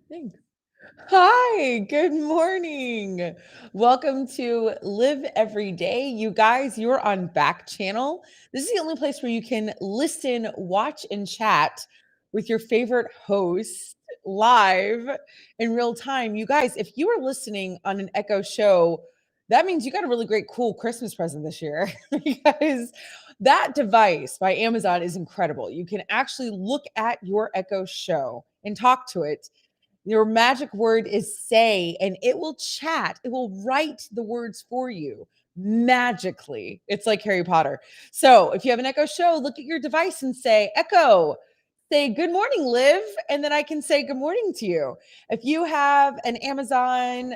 Thanks. Hi, good morning. Welcome to Live Every Day. You guys, you're on Backchannel. This is the only place where you can listen, watch, and chat with your favorite host live in real time. You guys, if you are listening on an Echo show, that means you got a really great, cool Christmas present this year because that device by Amazon is incredible. You can actually look at your Echo show and talk to it. Your magic word is say, and it will chat. It will write the words for you magically. It's like Harry Potter. So if you have an Echo show, look at your device and say, Echo, say, good morning, Liv. And then I can say good morning to you. If you have an Amazon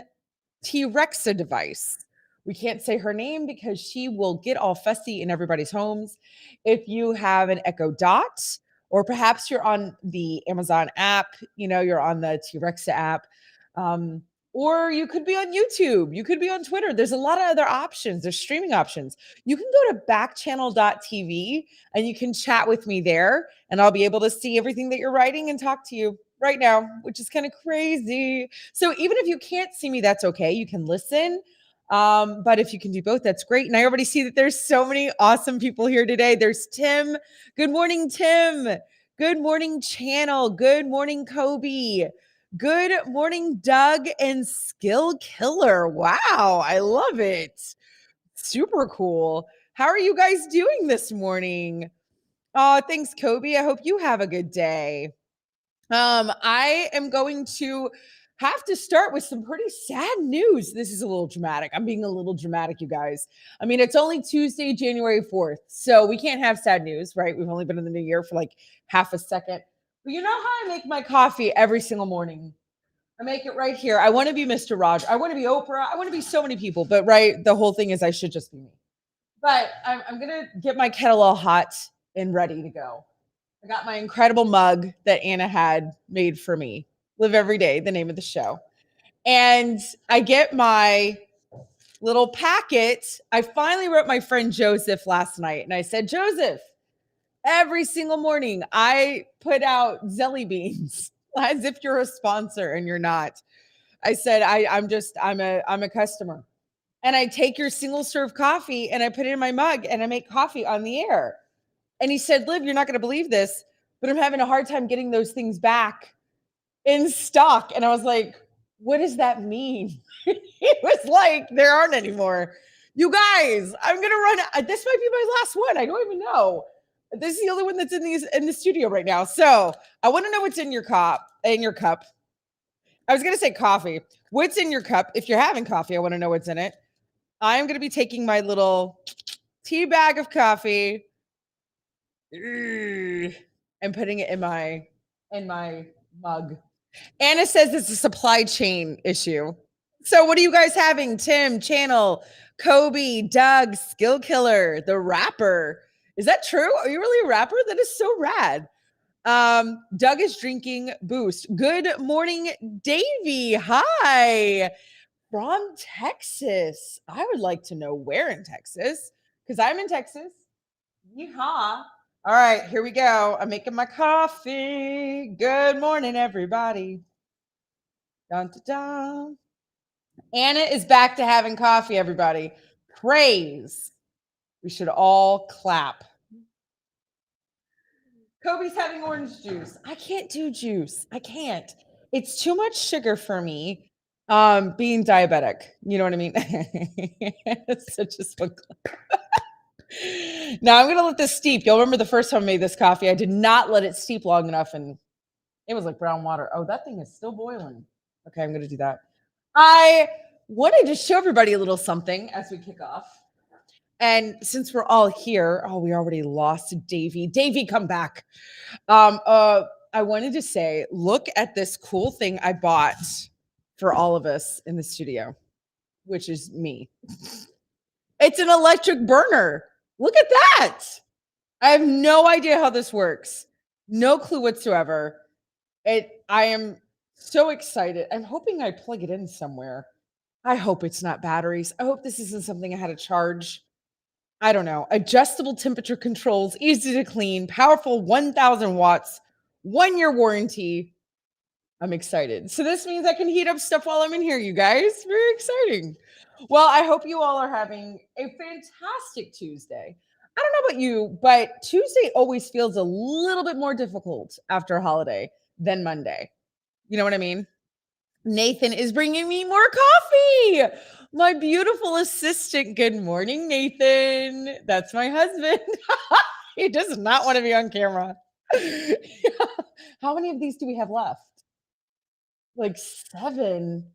T-Rexa device. We can't say her name because she will get all fussy in everybody's homes. If you have an Echo Dot, or perhaps you're on the Amazon app, you're on the T-Rexa app, um, or you could be on YouTube, you could be on Twitter. There's a lot of other options. There's streaming options. You can go to backchannel.tv and you can chat with me there, and I'll be able to see everything that you're writing and talk to you right now, which is kind of crazy. So even if you can't see me, that's okay. You can listen. But if you can do both, that's great. And I already see that there's so many awesome people here today. There's Tim. Good morning, Tim. Good morning, Channel. Good morning, Kobe. Good morning, Doug and Skill Killer. Wow, I love it. Super cool. How are you guys doing this morning? Oh, thanks, Kobe. I hope you have a good day. I am going to have to start with some pretty sad news. This is a little dramatic. I'm being a little dramatic, you guys. I mean, it's only Tuesday, January 4th, so we can't have sad news, right? We've only been in the new year for like half a second. But you know how I make my coffee every single morning? I make it right here. I want to be Mr. Rogers. I want to be Oprah. I want to be so many people, but right, the whole thing is I should just be me. But I'm going to get my kettle all hot and ready to go. I got my incredible mug that Anna had made for me. Live Every Day, the name of the show. And I get my little packet. I finally wrote my friend Joseph last night and I said, Joseph, every single morning I put out Zelly beans as if you're a sponsor and you're not. I said, I'm a customer. And I take your single serve coffee and I put it in my mug and I make coffee on the air. And he said, Liv, you're not going to believe this, but I'm having a hard time getting those things back in stock. And I was like, what does that mean? He was like, there aren't anymore. You guys, I'm going to run. This might be my last one. I don't even know. This is the only one that's in the studio right now. So I want to know what's in your cup. I was going to say coffee. What's in your cup? If you're having coffee, I want to know what's in it. I'm going to be taking my little tea bag of coffee and putting it in my mug. Anna says it's a supply chain issue. So what are you guys having? Tim, Channel, Kobe, Doug, Skill Killer, the rapper. Is that true? Are you really a rapper? That is so rad. Doug is drinking Boost. Good morning, Davey. Hi. From Texas. I would like to know where in Texas, because I'm in Texas. Yeehaw. All right, here we go. I'm making my coffee. Good morning, everybody. Dun, dun, dun. Anna is back to having coffee, everybody. Praise. We should all clap. Kobe's having orange juice. I can't do juice. I can't. It's too much sugar for me. Being diabetic. You know what I mean? It's such a smug. Now I'm gonna let this steep. You'll remember the first time I made this coffee, I did not let it steep long enough, and it was like brown water. Oh, that thing is still boiling. Okay, I'm gonna do that. I wanted to show everybody a little something as we kick off. And since we're all here, oh, we already lost Davey. Davey, come back. I wanted to say, look at this cool thing I bought for all of us in the studio, which is me. It's an electric burner. Look at that. I have no idea how this works. No clue whatsoever. I am so excited. I'm hoping I plug it in somewhere. I hope it's not batteries. I hope this isn't something I had to charge. I don't know. Adjustable temperature controls, easy to clean, powerful 1,000 watts, 1-year warranty. I'm excited. So this means I can heat up stuff while I'm in here, you guys. Very exciting. Well, I hope you all are having a fantastic Tuesday. I don't know about you, but Tuesday always feels a little bit more difficult after a holiday than Monday. You know what I mean? Nathan is bringing me more coffee. My beautiful assistant. Good morning, Nathan. That's my husband. He does not want to be on camera. How many of these do we have left? Like 7.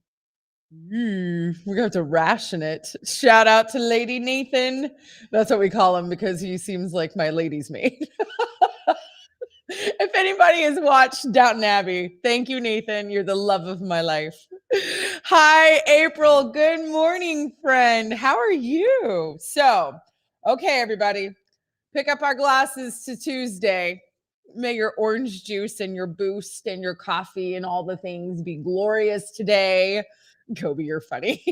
We're gonna have to ration it. Shout out to Lady Nathan. That's what we call him because he seems like my lady's maid. If anybody has watched Downton Abbey, thank you, Nathan. You're the love of my life. Hi, April. Good morning, friend. How are you? So, okay, everybody, pick up our glasses to Tuesday. May your orange juice and your boost and your coffee and all the things be glorious today. Kobe, you're funny.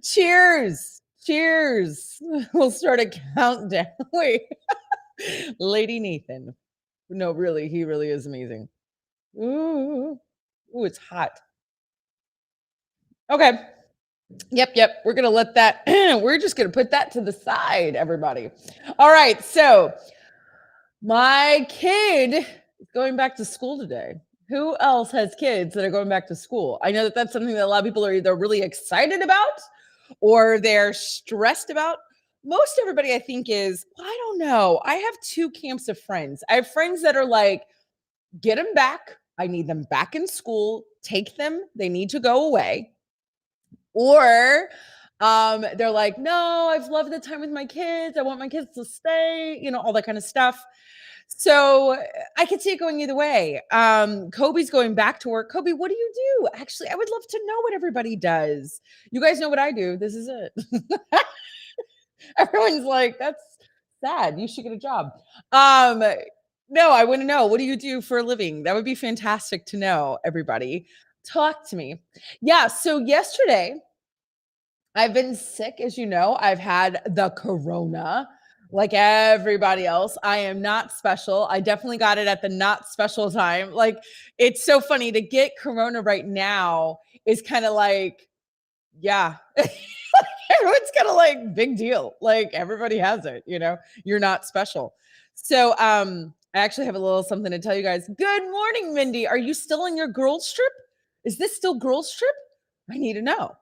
Cheers. Cheers. We'll start a countdown. Wait. Lady Nathan. No, really, he really is amazing. Ooh. Ooh, it's hot. Okay. Yep. We're gonna let that, we're just gonna put that to the side, everybody. All right. So my kid is going back to school today. Who else has kids that are going back to school? I know that that's something that a lot of people are either really excited about or they're stressed about. Most everybody, I think, is, well, I don't know. I have two camps of friends. I have friends that are like, get them back. I need them back in school. Take them. They need to go away. Or they're like, no, I've loved the time with my kids. I want my kids to stay, all that kind of stuff. So I could see it going either way. Kobe's going back to work. Kobe, what do you do? Actually, I would love to know what everybody does. You guys know what I do. This is it. Everyone's like, that's sad. You should get a job. Um, no, I want to know. What do you do for a living? That would be fantastic to know, everybody. Talk to me. Yeah. So yesterday, I've been sick, as you know. I've had the corona like everybody else. I am not special. I definitely got it at the not special time. Like, it's so funny to get corona right now is kind of like, yeah. Everyone's kind of like, big deal. Like, everybody has it, you're not special. So, I actually have a little something to tell you guys. Good morning, Mindy. Are you still on your girls trip? Is this still girls trip? I need to know.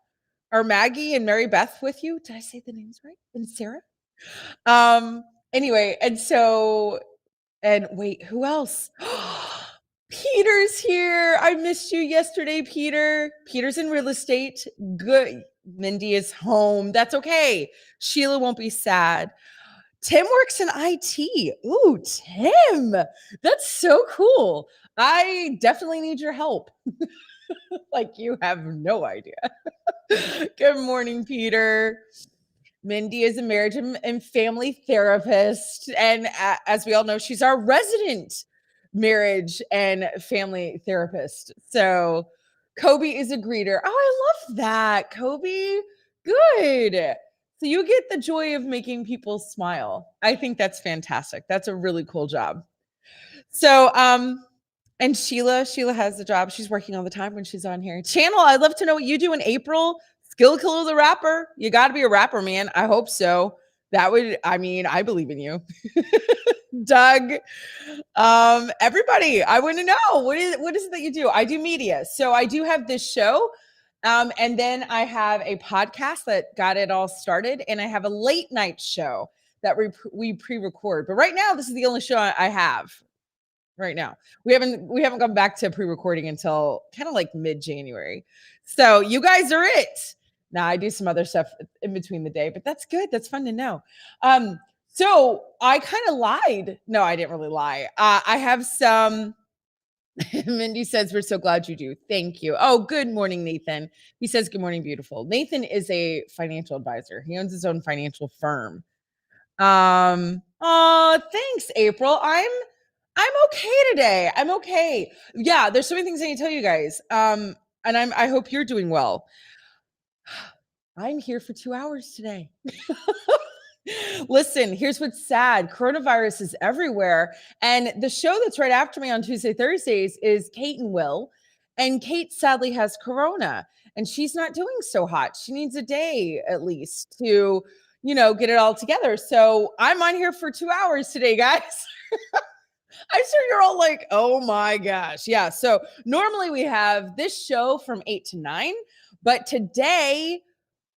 Are Maggie and Mary Beth with you? Did I say the names right? And Sarah? Um, anyway, and wait, who else? Peter's here. I missed you yesterday, Peter. Peter's in real estate. Good. Mindy is home. That's okay. Sheila won't be sad. Tim works in IT. Ooh, Tim. That's so cool. I definitely need your help. Like, you have no idea. Good morning, Peter. Mindy is a marriage and family therapist. And as we all know, she's our resident marriage and family therapist. So Kobe is a greeter. Oh, I love that, Kobe. Good. So you get the joy of making people smile. I think that's fantastic. That's a really cool job. So, and Sheila has the job. She's working all the time when she's on here. Channel, I'd love to know what you do in April. Skill Killer the rapper. You got to be a rapper, man. I hope so. I believe in you. Doug, everybody, I want to know what is it that you do? I do media. So I do have this show. And then I have a podcast that got it all started, and I have a late night show that we pre-record. But right now, this is the only show I have right now. We haven't gone back to pre-recording until kind of like mid-January. So you guys are it. Now I do some other stuff in between the day, but that's good. That's fun to know. So I kind of lied. No, I didn't really lie. I have some. Mindy says, we're so glad you do. Thank you. Oh, good morning, Nathan. He says, good morning, beautiful. Nathan is a financial advisor. He owns his own financial firm. Oh, thanks, April. I'm okay today. I'm okay. Yeah, there's so many things I need to tell you guys. And I hope you're doing well. I'm here for 2 hours today. Listen, here's what's sad. Coronavirus is everywhere. And the show that's right after me on Tuesday, Thursdays is Kate and Will. And Kate sadly has corona and she's not doing so hot. She needs a day at least to, get it all together. So I'm on here for 2 hours today, guys. I'm sure you're all like, oh my gosh. Yeah. So normally we have this show from 8 to 9, but today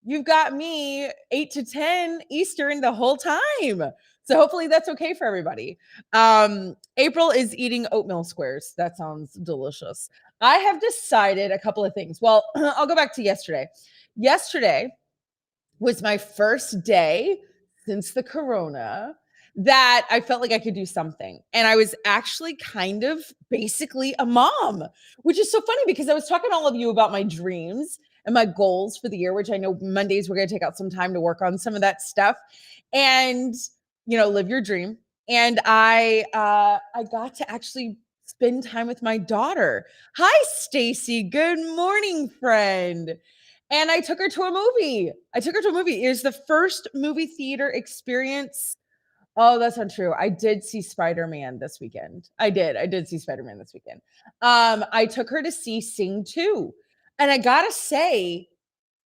you've got me 8 to 10 Eastern the whole time. So hopefully that's okay for everybody. April is eating oatmeal squares. That sounds delicious. I have decided a couple of things. Well, I'll go back to yesterday. Yesterday was my first day since the corona that I felt like I could do something. And I was actually kind of basically a mom, which is so funny because I was talking to all of you about my dreams and my goals for the year, which I know Mondays we're going to take out some time to work on some of that stuff and, live your dream. And I got to actually spend time with my daughter. Hi, Stacy. Good morning, friend. And I took her to a movie. It was the first movie theater experience. Oh, that's untrue. I did see Spider-Man this weekend. I did see Spider-Man this weekend. I took her to see Sing 2. And I gotta say,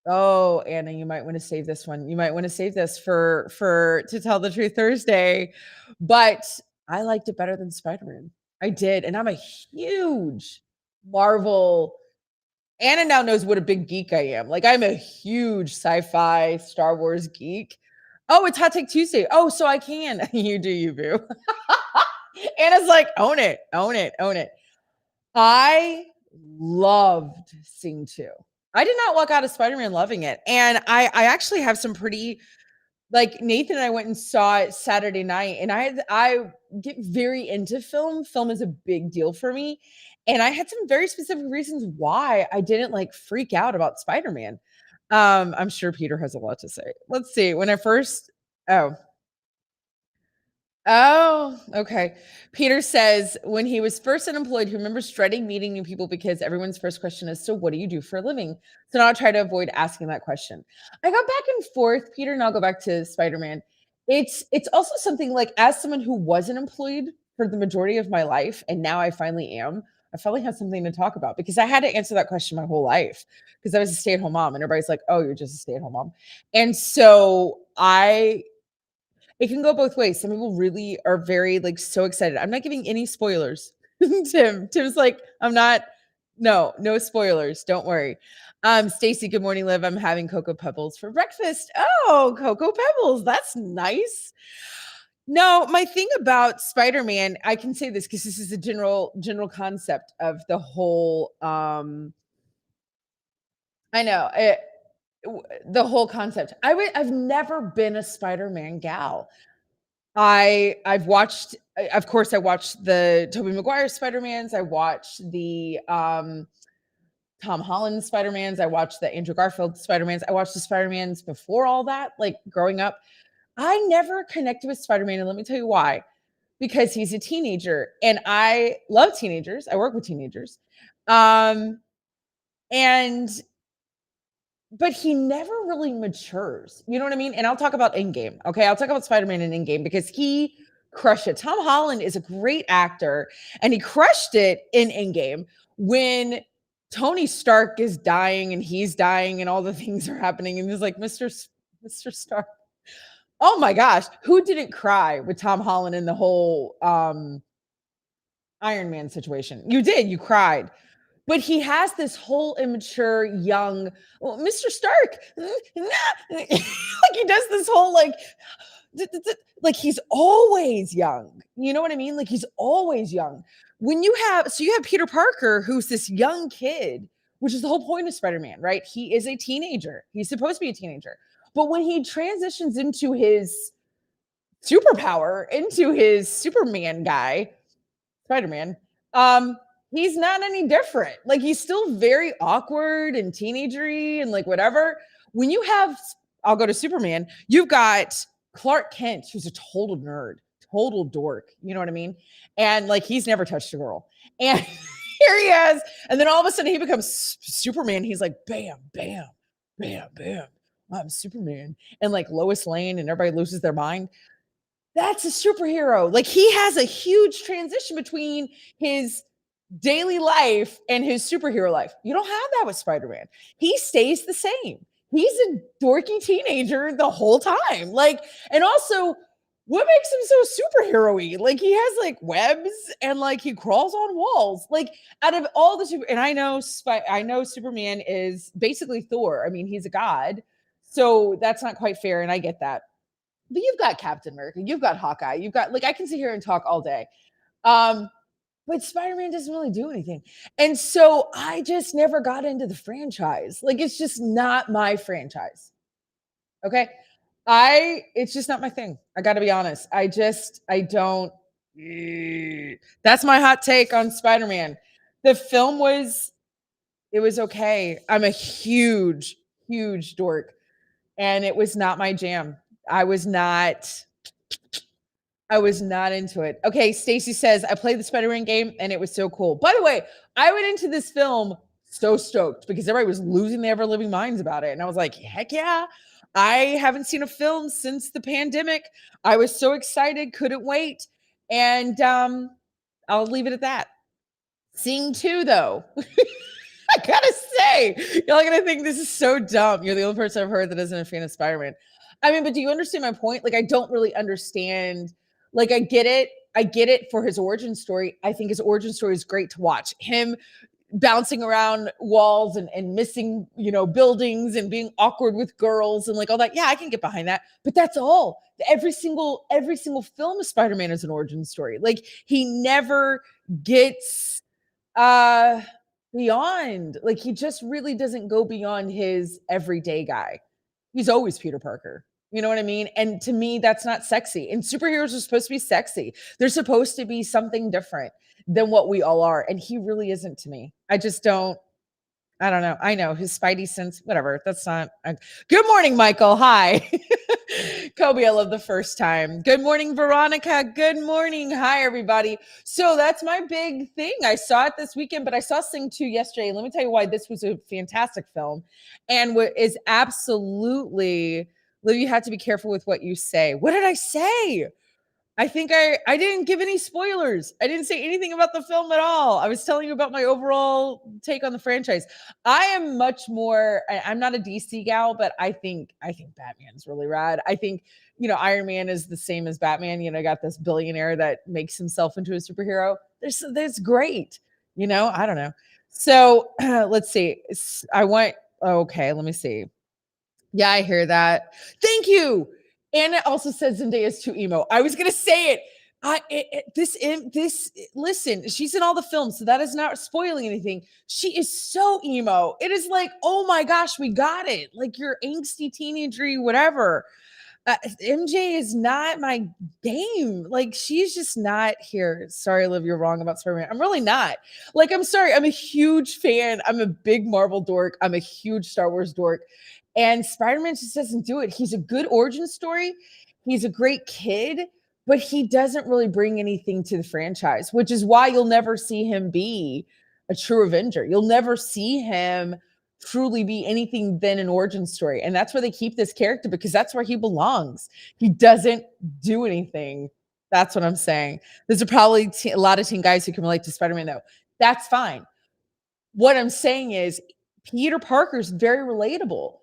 oh, Anna, you might want to save this one. You might want to save this for To Tell the Truth Thursday. But I liked it better than Spider-Man. I did. And I'm a huge Marvel. Anna now knows what a big geek I am. Like, I'm a huge sci-fi Star Wars geek. Oh, it's Hot Take Tuesday. Oh, so I can. You do, you boo. Anna's like, own it, own it, own it. I loved Sing 2. I did not walk out of Spider-Man loving it. And I actually have some pretty, like, Nathan and I went and saw it Saturday night, and I get very into film. Film is a big deal for me. And I had some very specific reasons why I didn't like freak out about Spider-Man. I'm sure Peter has a lot to say. Let's see. When I first, oh, Oh, okay. Peter says when he was first unemployed, he remembers dreading meeting new people because everyone's first question is, so what do you do for a living? So now I try to avoid asking that question. I got back and forth, Peter, and I'll go back to Spider-Man. It's also something like, as someone who wasn't employed for the majority of my life, and now I finally am, I finally have something to talk about because I had to answer that question my whole life because I was a stay-at-home mom, and everybody's like, oh, you're just a stay-at-home mom. And so it can go both ways. Some people really are very, like, so excited. I'm not giving any spoilers. Tim's like, I'm not. No spoilers. Don't worry. Stacy, good morning, Liv. I'm having Cocoa Pebbles for breakfast. Oh, Cocoa Pebbles. That's nice. No, my thing about Spider-Man, I can say this because this is a general concept of the whole I know it, the whole concept. I've never been a Spider-Man gal. I've watched, of course, I watched the Tobey Maguire Spider-Mans. I watched the Tom Holland Spider-Mans. I watched the Andrew Garfield Spider-Mans. I watched the Spider-Mans before all that, like growing up. I never connected with Spider-Man, and let me tell you why. Because he's a teenager, and I love teenagers. I work with teenagers, and but he never really matures. You know what I mean? And I'll talk about Endgame. Okay. I'll talk about Spider-Man in Endgame because he crushed it. Tom Holland is a great actor and he crushed it in Endgame when Tony Stark is dying and he's dying and all the things are happening. And he's like, Mr. Stark. Oh my gosh. Who didn't cry with Tom Holland in the whole Iron Man situation? You did. You cried. But he has this whole immature young, well, Mr. Stark, like he does this whole like he's always young. You know what I mean? Like he's always young. When you have Peter Parker, who's this young kid, which is the whole point of Spider-Man, right? He is a teenager. He's supposed to be a teenager. But when he transitions into his superpower, into his Superman guy, Spider-Man, um, he's not any different. Like he's still very awkward and teenagery and like whatever. When you have, I'll go to Superman, you've got Clark Kent, who's a total nerd, total dork. You know what I mean? And like he's never touched a girl. And here he is. And then all of a sudden he becomes Superman. He's like, bam, bam, bam, bam. I'm Superman. And like Lois Lane and everybody loses their mind. That's a superhero. Like he has a huge transition between his daily life and his superhero life. You don't have that with Spider-Man. He stays the same. He's a dorky teenager the whole time. Like, and also, what makes him so superhero-y? Like, he has like webs and like he crawls on walls. Like, out of all the super, and I know Superman is basically Thor. I mean, he's a god, so that's not quite fair, and I get that. But you've got Captain America, you've got Hawkeye, you've got like I can sit here and talk all day. Um, but Spider-Man doesn't really do anything. And so I just never got into the franchise. Like it's just not my franchise. Okay? It's just not my thing. I got to be honest. I don't That's my hot take on Spider-Man. The film was it was okay. I'm a huge dork and it was not my jam. I was not I was not into it. Okay, Stacy says, I played the Spider-Man game and it was so cool. By the way, I went into this film so stoked because everybody was losing their ever living minds about it. And I was like, heck yeah. I haven't seen a film since the pandemic. I was so excited, couldn't wait. And I'll leave it at that. Seeing two, though. I gotta say, y'all gonna think this is so dumb. You're the only person I've heard that isn't a fan of Spider-Man. I mean, but do you understand my point? Like, I don't really understand. Like, I get it. I get it for his origin story. I think his origin story is great to watch. Him bouncing around walls and missing, buildings and being awkward with girls and like all that. Yeah, I can get behind that. But that's all. Every single film of Spider-Man is an origin story. Like, he never gets uh beyond, like he just really doesn't go beyond his everyday guy. He's always Peter Parker. You know what I mean? And to me, that's not sexy. And superheroes are supposed to be sexy. They're supposed to be something different than what we all are. And he really isn't to me. I don't know. I know his spidey sense, whatever. That's not. Good morning, Michael. Hi. Kobe, I love the first time. Good morning, Veronica. Good morning. Hi, everybody. So that's my big thing. I saw it this weekend, but I saw Sing 2 yesterday. Let me tell you why this was a fantastic film. And what is absolutely, Liv, you have to be careful with what you say. What did I say? I think I didn't give any spoilers. I didn't say anything about the film at all. I was telling you about my overall take on the franchise. I am much more I'm not a DC gal, but I think Batman's really rad. I think, Iron Man is the same as Batman. Got this billionaire that makes himself into a superhero. That's great. I don't know. So, let's see. Okay, let me see. Yeah, I hear that. Thank you. And it also says Zendaya's too emo. I was gonna say it. Listen, she's in all the films, so that is not spoiling anything. She is so emo. It is like, oh my gosh, we got it. Like you're angsty teenagery, whatever. MJ is not my game. Like she's just not here. Sorry, Liv, you're wrong about Spider-Man. I'm really not. Like, I'm sorry. I'm a huge fan. I'm a big Marvel dork. I'm a huge Star Wars dork. And Spider-Man just doesn't do it. He's a good origin story. He's a great kid, but he doesn't really bring anything to the franchise, which is why you'll never see him be a true Avenger. You'll never see him truly be anything than an origin story. And that's where they keep this character because that's where he belongs. He doesn't do anything. That's what I'm saying. There's probably a lot of teen guys who can relate to Spider-Man, though. That's fine. What I'm saying is Peter Parker's very relatable.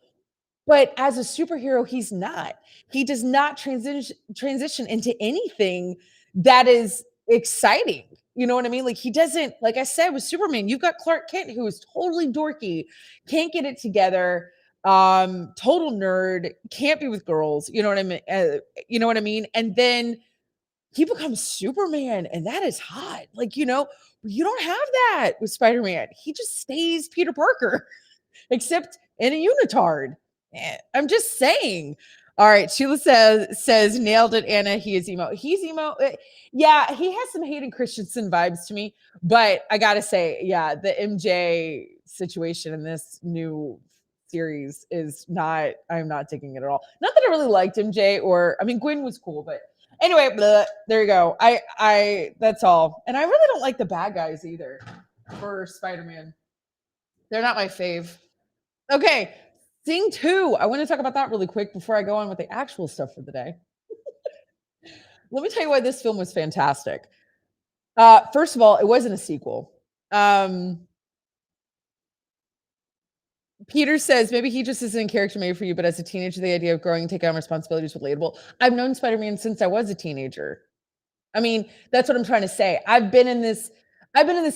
But as a superhero, he's not. He does not transition into anything that is exciting. You know what I mean? Like he doesn't, like I said with Superman, you've got Clark Kent who is totally dorky, can't get it together, total nerd, can't be with girls. You know what I mean? And then he becomes Superman, and that is hot. Like, you don't have that with Spider-Man. He just stays Peter Parker, except in a unitard. I'm just saying. All right, Sheila says nailed it, Anna. He is emo. He's emo. Yeah, he has some Hayden Christensen vibes to me, but I gotta say, yeah, the MJ situation in this new series is not. I'm not digging it at all. Not that I really liked MJ, or I mean, Gwen was cool, but anyway, there you go. I that's all. And I really don't like the bad guys either for Spider-Man. They're not my fave. Okay, Sing 2. I want to talk about that really quick before I go on with the actual stuff for the day. Let me tell you why this film was fantastic. First of all, it wasn't a sequel. Um, Peter says maybe he just isn't a character made for you, but as a teenager, the idea of growing and taking on responsibilities was relatable. I've known Spider-Man since I was a teenager. I mean, that's what I'm trying to say. I've been in this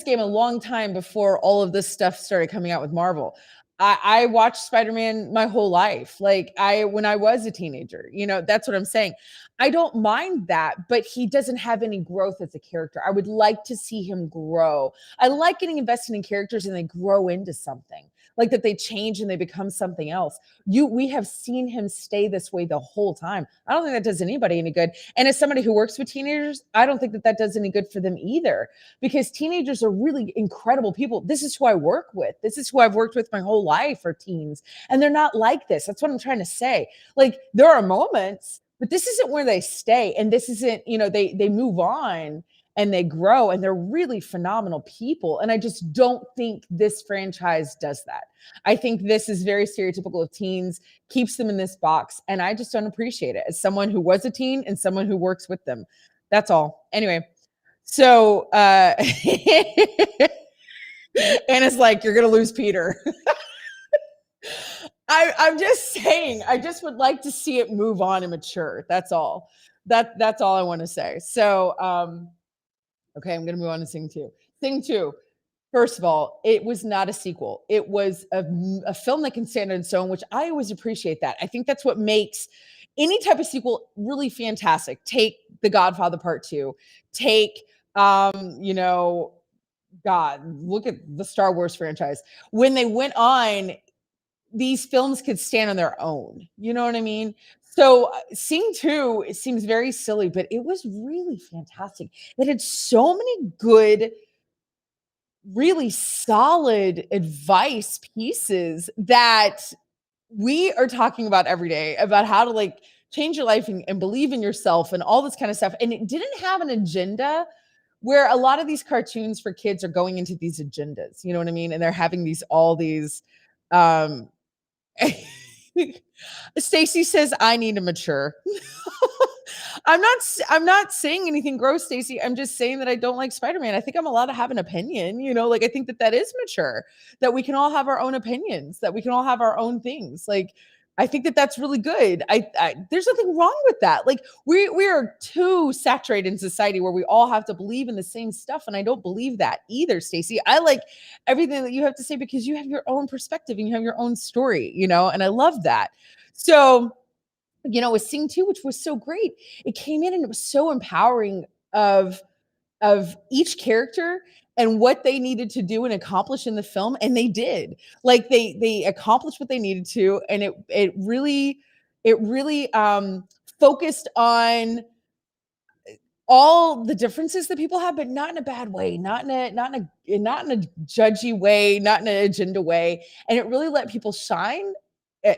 game a long time before all of this stuff started coming out with Marvel. I watched Spider-Man my whole life. Like I when I was a teenager, that's what I'm saying. I don't mind that, but he doesn't have any growth as a character. I would like to see him grow. I like getting invested in characters and they grow into something. Like that they change and they become something else. We have seen him stay this way the whole time. I don't think that does anybody any good. And as somebody who works with teenagers, I don't think that that does any good for them either, because teenagers are really incredible people. This is who I work with. This is who I've worked with my whole life, are teens. And they're not like this. That's what I'm trying to say. Like there are moments, but this isn't where they stay. And this isn't, they move on and they grow and they're really phenomenal people. And I just don't think this franchise does that. I think this is very stereotypical of teens, keeps them in this box, and I just don't appreciate it as someone who was a teen and someone who works with them. That's all. Anyway, so Anna's like, you're gonna lose Peter. I'm just saying, I just would like to see it move on and mature. That's all. That's all I want to say. So okay, I'm gonna move on to Sing 2. Sing 2. First of all, it was not a sequel. It was a film that can stand on its own, which I always appreciate that. I think that's what makes any type of sequel really fantastic. Take The Godfather Part 2. Take, God, look at the Star Wars franchise. When they went on, these films could stand on their own. You know what I mean? So Sing 2, it seems very silly, but it was really fantastic. It had so many good, really solid advice pieces that we are talking about every day, about how to like change your life and believe in yourself and all this kind of stuff. And it didn't have an agenda, where a lot of these cartoons for kids are going into these agendas. You know what I mean? And they're having all these um Stacy says I need to mature. I'm not saying anything gross, Stacy. I'm just saying that I don't like Spider-Man. I think I'm allowed to have an opinion, like I think that that is mature, that we can all have our own opinions, that we can all have our own things. Like I think that that's really good. There's nothing wrong with that. Like we are too saturated in society where we all have to believe in the same stuff, and I don't believe that either, Stacy. I like everything that you have to say because you have your own perspective and you have your own story, and I love that. So, with Sing 2, which was so great, it came in and it was so empowering of each character and what they needed to do and accomplish in the film, and they did. Like they accomplished what they needed to, and it really focused on all the differences that people have, but not in a bad way, not in a judgy way, not in an agenda way. And it really let people shine,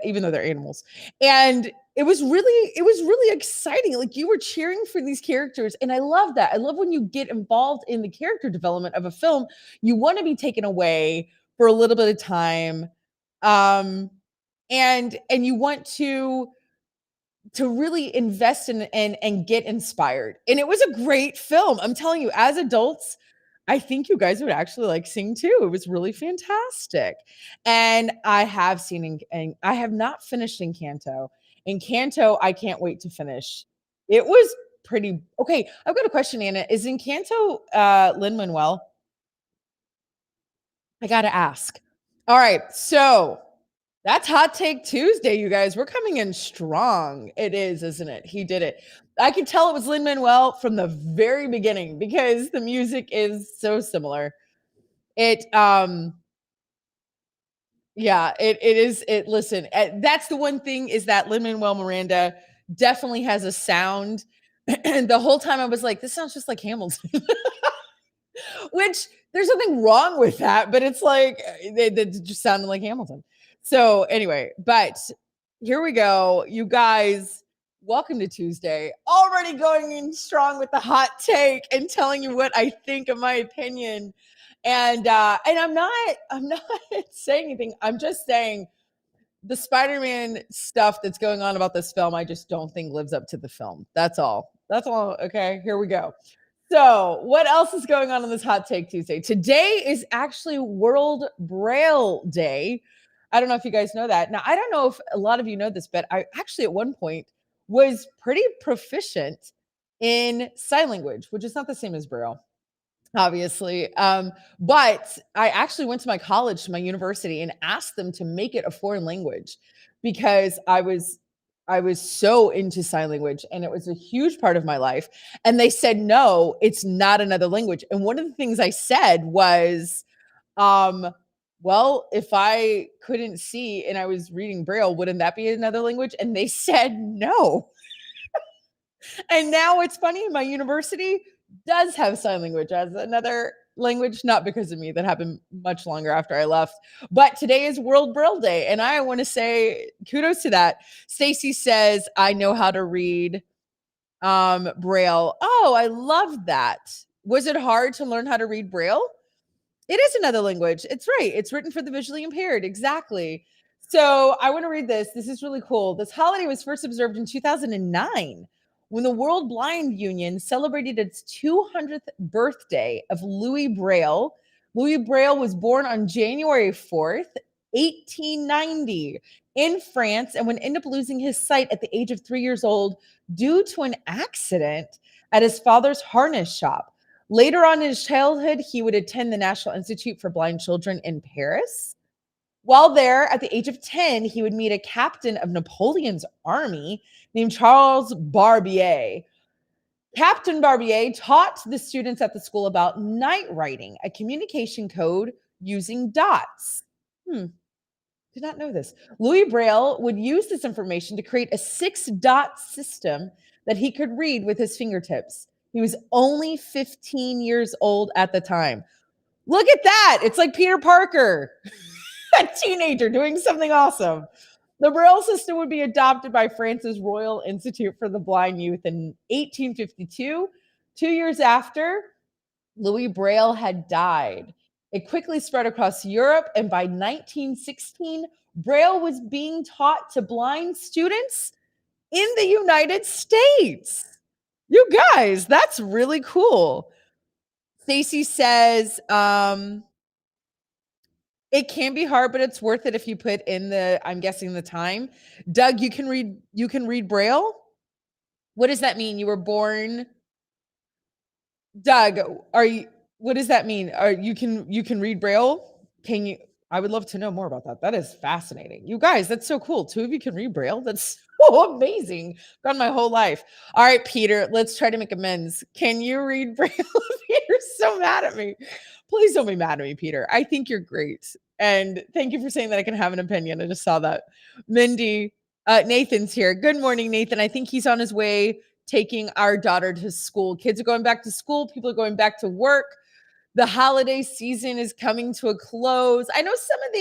even though they're animals. And it was really exciting. Like you were cheering for these characters. And I love that. I love when you get involved in the character development of a film, you want to be taken away for a little bit of time. Um, and you want to really invest in and get inspired. And it was a great film. I'm telling you, as adults, I think you guys would actually like Sing 2. It was really fantastic. And I have seen and I have not finished Encanto. Encanto, I can't wait to finish. It was pretty okay. I've got a question, Anna. Is Encanto Lin Manuel? I gotta ask. All right, so that's Hot Take Tuesday, you guys. We're coming in strong. It is, isn't it? He did it. I could tell it was Lin Manuel from the very beginning because the music is so similar. It yeah, it is it listen, that's the one thing, is that Lin Manuel Miranda definitely has a sound. And the whole time I was like, this sounds just like Hamilton. Which there's nothing wrong with that, but it's like they just sounded like Hamilton. So anyway, but here we go. You guys, welcome to Tuesday. Already going in strong with the hot take and telling you what I think of my opinion. And I'm not saying anything. I'm just saying the Spider-Man stuff that's going on about this film, I just don't think lives up to the film. That's all. That's all. Okay, here we go. So, what else is going on this Hot Take Tuesday? Today is actually World Braille Day. I don't know if you guys know that. Now, I don't know if a lot of you know this, but I actually at one point was pretty proficient in sign language, which is not the same as Braille, obviously. But I actually went to my college, to my university, and asked them to make it a foreign language because I was so into sign language and it was a huge part of my life. And they said, no, it's not another language. And one of the things I said was, um, well, if I couldn't see and I was reading Braille, wouldn't that be another language? And they said no. And now it's funny, my university does have sign language as another language, not because of me, that happened much longer after I left. But today is World Braille Day, and I want to say kudos to that. Stacy says, I know how to read Braille. Oh, I love that. Was it hard to learn how to read Braille? It is another language. It's right. It's written for the visually impaired. Exactly. So I want to read this. This is really cool. This holiday was first observed in 2009 when the World Blind Union celebrated its 200th birthday of Louis Braille. Louis Braille was born on January 4th, 1890 in France, and would end up losing his sight at the age of 3 years old due to an accident at his father's harness shop. Later on in his childhood, he would attend the National Institute for Blind Children in Paris. While there, at the age of 10, he would meet a captain of Napoleon's army named Charles Barbier. Captain Barbier taught the students at the school about night writing, a communication code using dots. Did not know this. Louis Braille would use this information to create a 6-dot system that he could read with his fingertips. He was only 15 years old at the time. Look at that. It's like Peter Parker, a teenager doing something awesome. The Braille system would be adopted by France's Royal Institute for the Blind Youth in 1852. 2 years after, Louis Braille had died. It quickly spread across Europe, and by 1916, Braille was being taught to blind students in the United States. You guys, that's really cool. Stacy says, it can be hard, but it's worth it if you put in I'm guessing the time. Doug, you can read Braille? What does that mean? You were born Doug, what does that mean? You can read Braille? Can you I would love to know more about that. That is fascinating. You guys, that's so cool. Two of you can read Braille. That's so amazing. Gone my whole life. All right, Peter, let's try to make amends. Can you read Braille? Peter's so mad at me. Please don't be mad at me, Peter. I think you're great. And thank you for saying that I can have an opinion. I just saw that. Mindy, Nathan's here. Good morning, Nathan. I think he's on his way taking our daughter to school. Kids are going back to school. People are going back to work. The holiday season is coming to a close. I know some of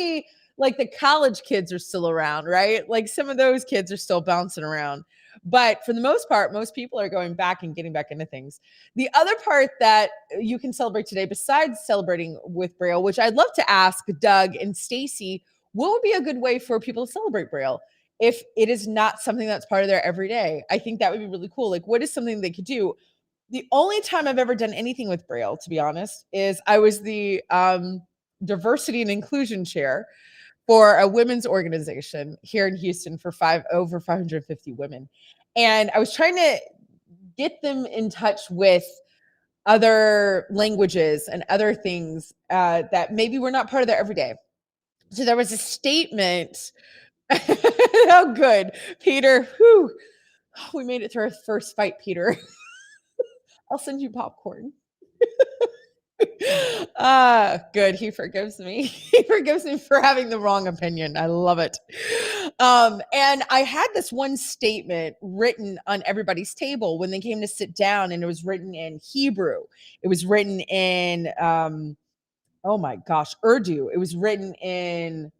the college kids are still around, right? Like some of those kids are still bouncing around. But for the most part, most people are going back and getting back into things. The other part that you can celebrate today, besides celebrating with Braille, which I'd love to ask Doug and Stacy, what would be a good way for people to celebrate Braille if it is not something that's part of their everyday? I think that would be really cool. Like, what is something they could do? The only time I've ever done anything with Braille, to be honest, is I was the diversity and inclusion chair for a women's organization here in Houston for over 550 women. And I was trying to get them in touch with other languages and other things that maybe were not part of their everyday. So there was a statement. Oh, good. Peter, whew, we made it through our first fight, Peter. I'll send you popcorn. Good. He forgives me. He forgives me for having the wrong opinion. I love it. And I had this one statement written on everybody's table when they came to sit down, and it was written in Hebrew. It was written in, oh my gosh, Urdu. It was written in,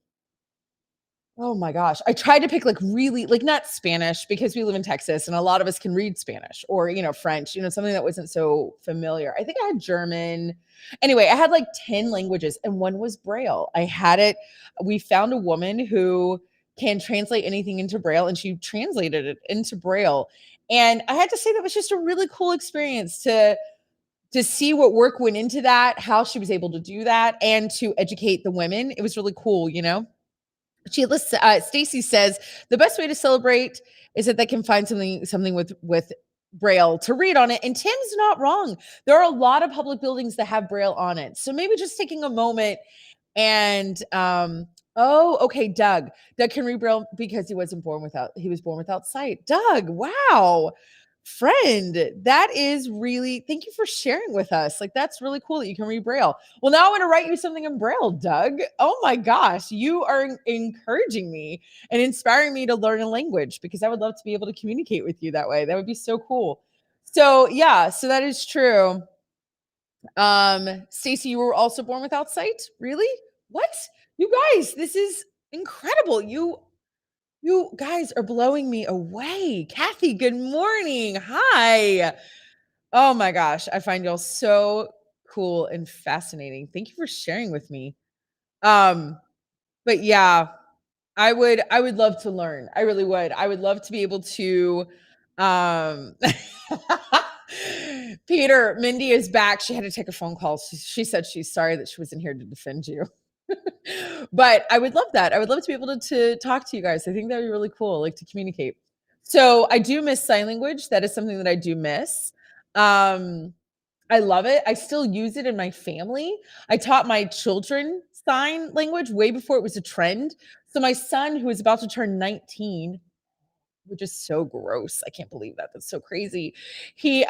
oh my gosh. I tried to pick really not Spanish because we live in Texas and a lot of us can read Spanish or, French, something that wasn't so familiar. I think I had German. Anyway, I had like 10 languages and one was Braille. I had it. We found a woman who can translate anything into Braille, and she translated it into Braille. And I had to say that was just a really cool experience to see what work went into that, how she was able to do that, and to educate the women. It was really cool, you know. She lists. Stacy says the best way to celebrate is that they can find something with Braille to read on it. And Tim's not wrong. There are a lot of public buildings that have Braille on it. So maybe just taking a moment and oh, okay, Doug. Doug can read Braille because he was born without sight. Doug, wow. Friend, that is really thank you for sharing with us. Like that's really cool that you can read Braille. Well, now I want to write you something in Braille, Doug. Oh my gosh, you are encouraging me and inspiring me to learn a language because I would love to be able to communicate with you that way. That would be so cool. So, yeah, so that is true. Stacy, you were also born without sight? Really? What? You guys, this is incredible. You guys are blowing me away. Kathy, good morning. Hi. Oh my gosh, I find y'all so cool and fascinating. Thank you for sharing with me. Um, but yeah, I would love to learn. I really would. I would love to be able to um Peter, Mindy is back. She had to take a phone call. She said she's sorry that she wasn't here to defend you. But I would love that. I would love to be able to talk to you guys. I think that would be really cool, like to communicate. So I do miss sign language. That is something that I do miss. Um, I love it. I still use it in my family. I taught my children sign language way before it was a trend. So my son, who is about to turn 19, which is so gross. I can't believe that. That's so crazy. He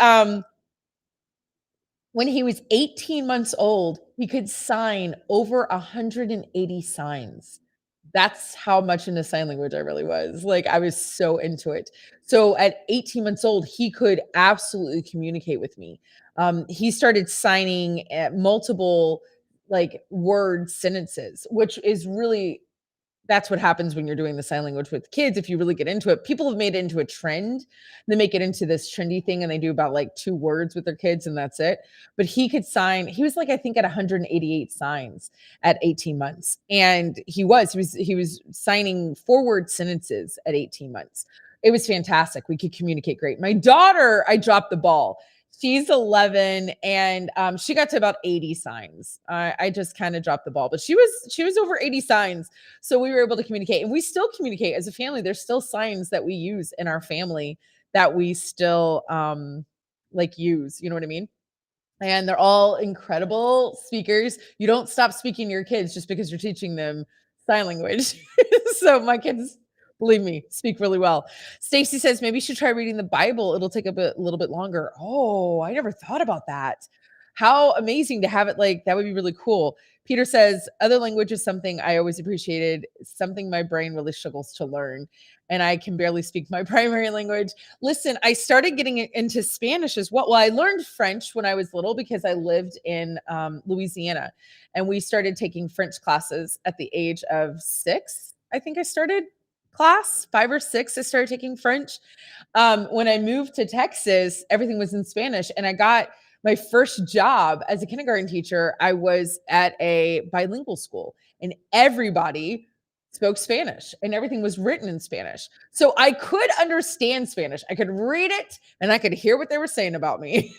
when he was 18 months old, he could sign over 180 signs. That's how much into sign language I really was. Like I was so into it. So at 18 months old, he could absolutely communicate with me. He started signing multiple like word sentences, which is really that's what happens when you're doing the sign language with kids. If you really get into it, people have made it into a trend. They make it into this trendy thing and they do about like 2 words with their kids and that's it. But he could sign, he was like, I think at 188 signs at 18 months. And he was signing 4 word sentences at 18 months. It was fantastic. We could communicate great. My daughter, I dropped the ball. She's 11 and she got to about 80 signs. I just kind of dropped the ball, but she was over 80 signs, so we were able to communicate, and we still communicate as a family. There's still signs that we use in our family that we still like use. You know what I mean? And they're all incredible speakers. You don't stop speaking to your kids just because you're teaching them sign language. So my kids, believe me, speak really well. Stacy says maybe you should try reading the Bible. It'll take a little bit longer. Oh, I never thought about that. How amazing to have it like that would be really cool. Peter says other language is something I always appreciated, something my brain really struggles to learn. And I can barely speak my primary language. Listen, I started getting into Spanish as well. Well, I learned French when I was little because I lived in Louisiana, and we started taking French classes at the age of 6. I think I started class 5 or 6. I started taking French. When I moved to Texas, everything was in Spanish, and I got my first job as a kindergarten teacher. I was at a bilingual school, and everybody spoke Spanish and everything was written in Spanish. So I could understand Spanish. I could read it and I could hear what they were saying about me.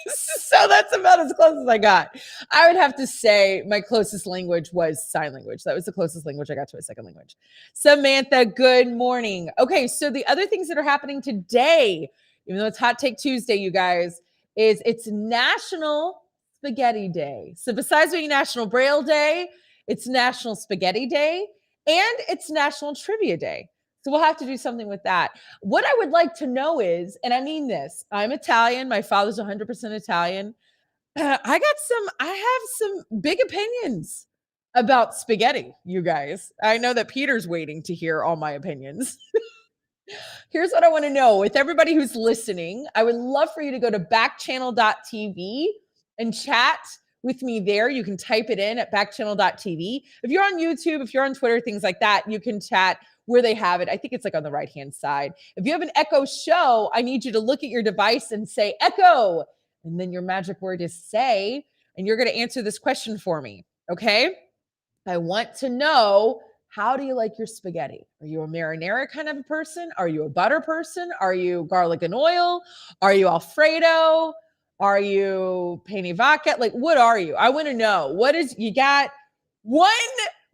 So that's about as close as I got. I would have to say my closest language was sign language. That was the closest language I got to a second language. Samantha, good morning. Okay, so the other things that are happening today, even though it's Hot Take Tuesday, you guys, is it's National Spaghetti Day. So besides being National Braille Day, it's National Spaghetti Day and it's National Trivia Day. So we'll have to do something with that. What I would like to know is, and I mean this, I'm Italian. My father's 100% Italian. I have some big opinions about spaghetti, you guys. I know that Peter's waiting to hear all my opinions. Here's what I want to know with everybody who's listening. I would love for you to go to backchannel.tv and chat with me there. You can type it in at backchannel.tv. If you're on YouTube, if you're on Twitter, things like that, you can chat where they have it. I think it's like on the right-hand side. If you have an Echo Show, I need you to look at your device and say Echo, and then your magic word is say, and you're going to answer this question for me. Okay. I want to know How do you like your spaghetti? Are you a marinara kind of a person? Are you a butter person? Are you garlic and oil? Are you Alfredo? Are you penne vodka? Like, what are you? I want to know. What is, you got one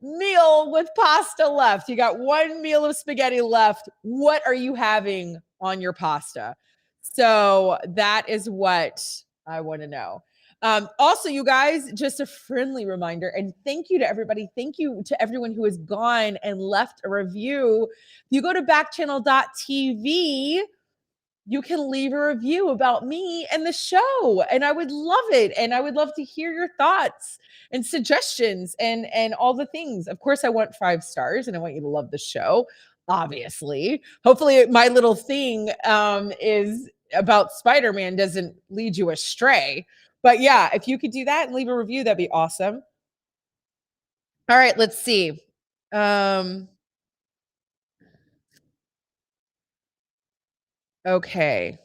meal with pasta left. You got one meal of spaghetti left. What are you having on your pasta? So that is what I want to know. Also, you guys, just a friendly reminder, and thank you to everybody. Thank you to everyone who has gone and left a review. If you go to backchannel.tv, you can leave a review about me and the show, and I would love it, and I would love to hear your thoughts and suggestions and all the things. Of course, I want 5 stars, and I want you to love the show, obviously. Hopefully my little thing is about Spider-Man doesn't lead you astray. But yeah, if you could do that and leave a review, that'd be awesome. All right, let's see. Okay.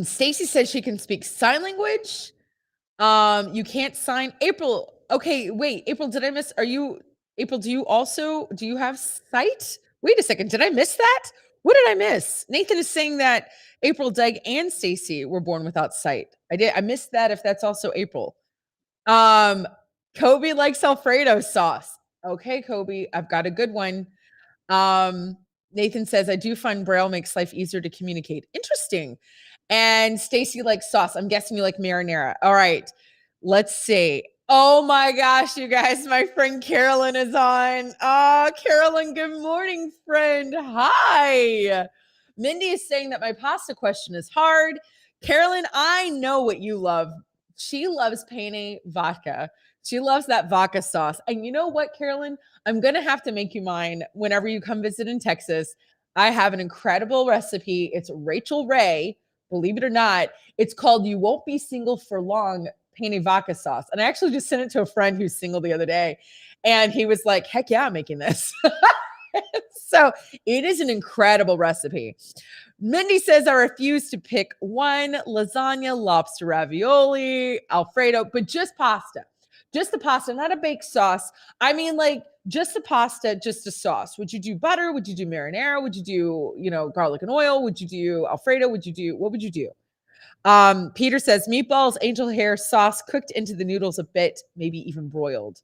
Stacy says she can speak sign language. You can't sign April. Okay, wait, April, did I miss? Are you April? Do you have sight? Wait a second, did I miss that? What did I miss? Nathan is saying that April, Doug, and Stacy were born without sight. I missed that if that's also April. Um, Kobe likes Alfredo sauce. Okay, Kobe, I've got a good one. Um, Nathan says, I do find Braille makes life easier to communicate. Interesting. And Stacy likes sauce. I'm guessing you like marinara. All right. Let's see. Oh my gosh, you guys, my friend Carolyn is on. Oh, Carolyn, good morning, friend. Hi. Mindy is saying that my pasta question is hard. Carolyn, I know what you love. She loves penne vodka. She loves that vodka sauce. And you know what, Carolyn? I'm going to have to make you mine whenever you come visit in Texas. I have an incredible recipe. It's Rachel Ray, believe it or not. It's called You Won't Be Single for Long Penne Vodka Sauce. And I actually just sent it to a friend who's single the other day. And he was like, heck yeah, I'm making this. So it is an incredible recipe. Mindy says, I refuse to pick one: lasagna, lobster ravioli, Alfredo, but just pasta. Just the pasta, not a baked sauce. I mean, like, just the pasta, just a sauce. Would you do butter? Would you do marinara? Would you do, garlic and oil? Would you do Alfredo? What would you do? Peter says, meatballs, angel hair, sauce cooked into the noodles a bit, maybe even broiled.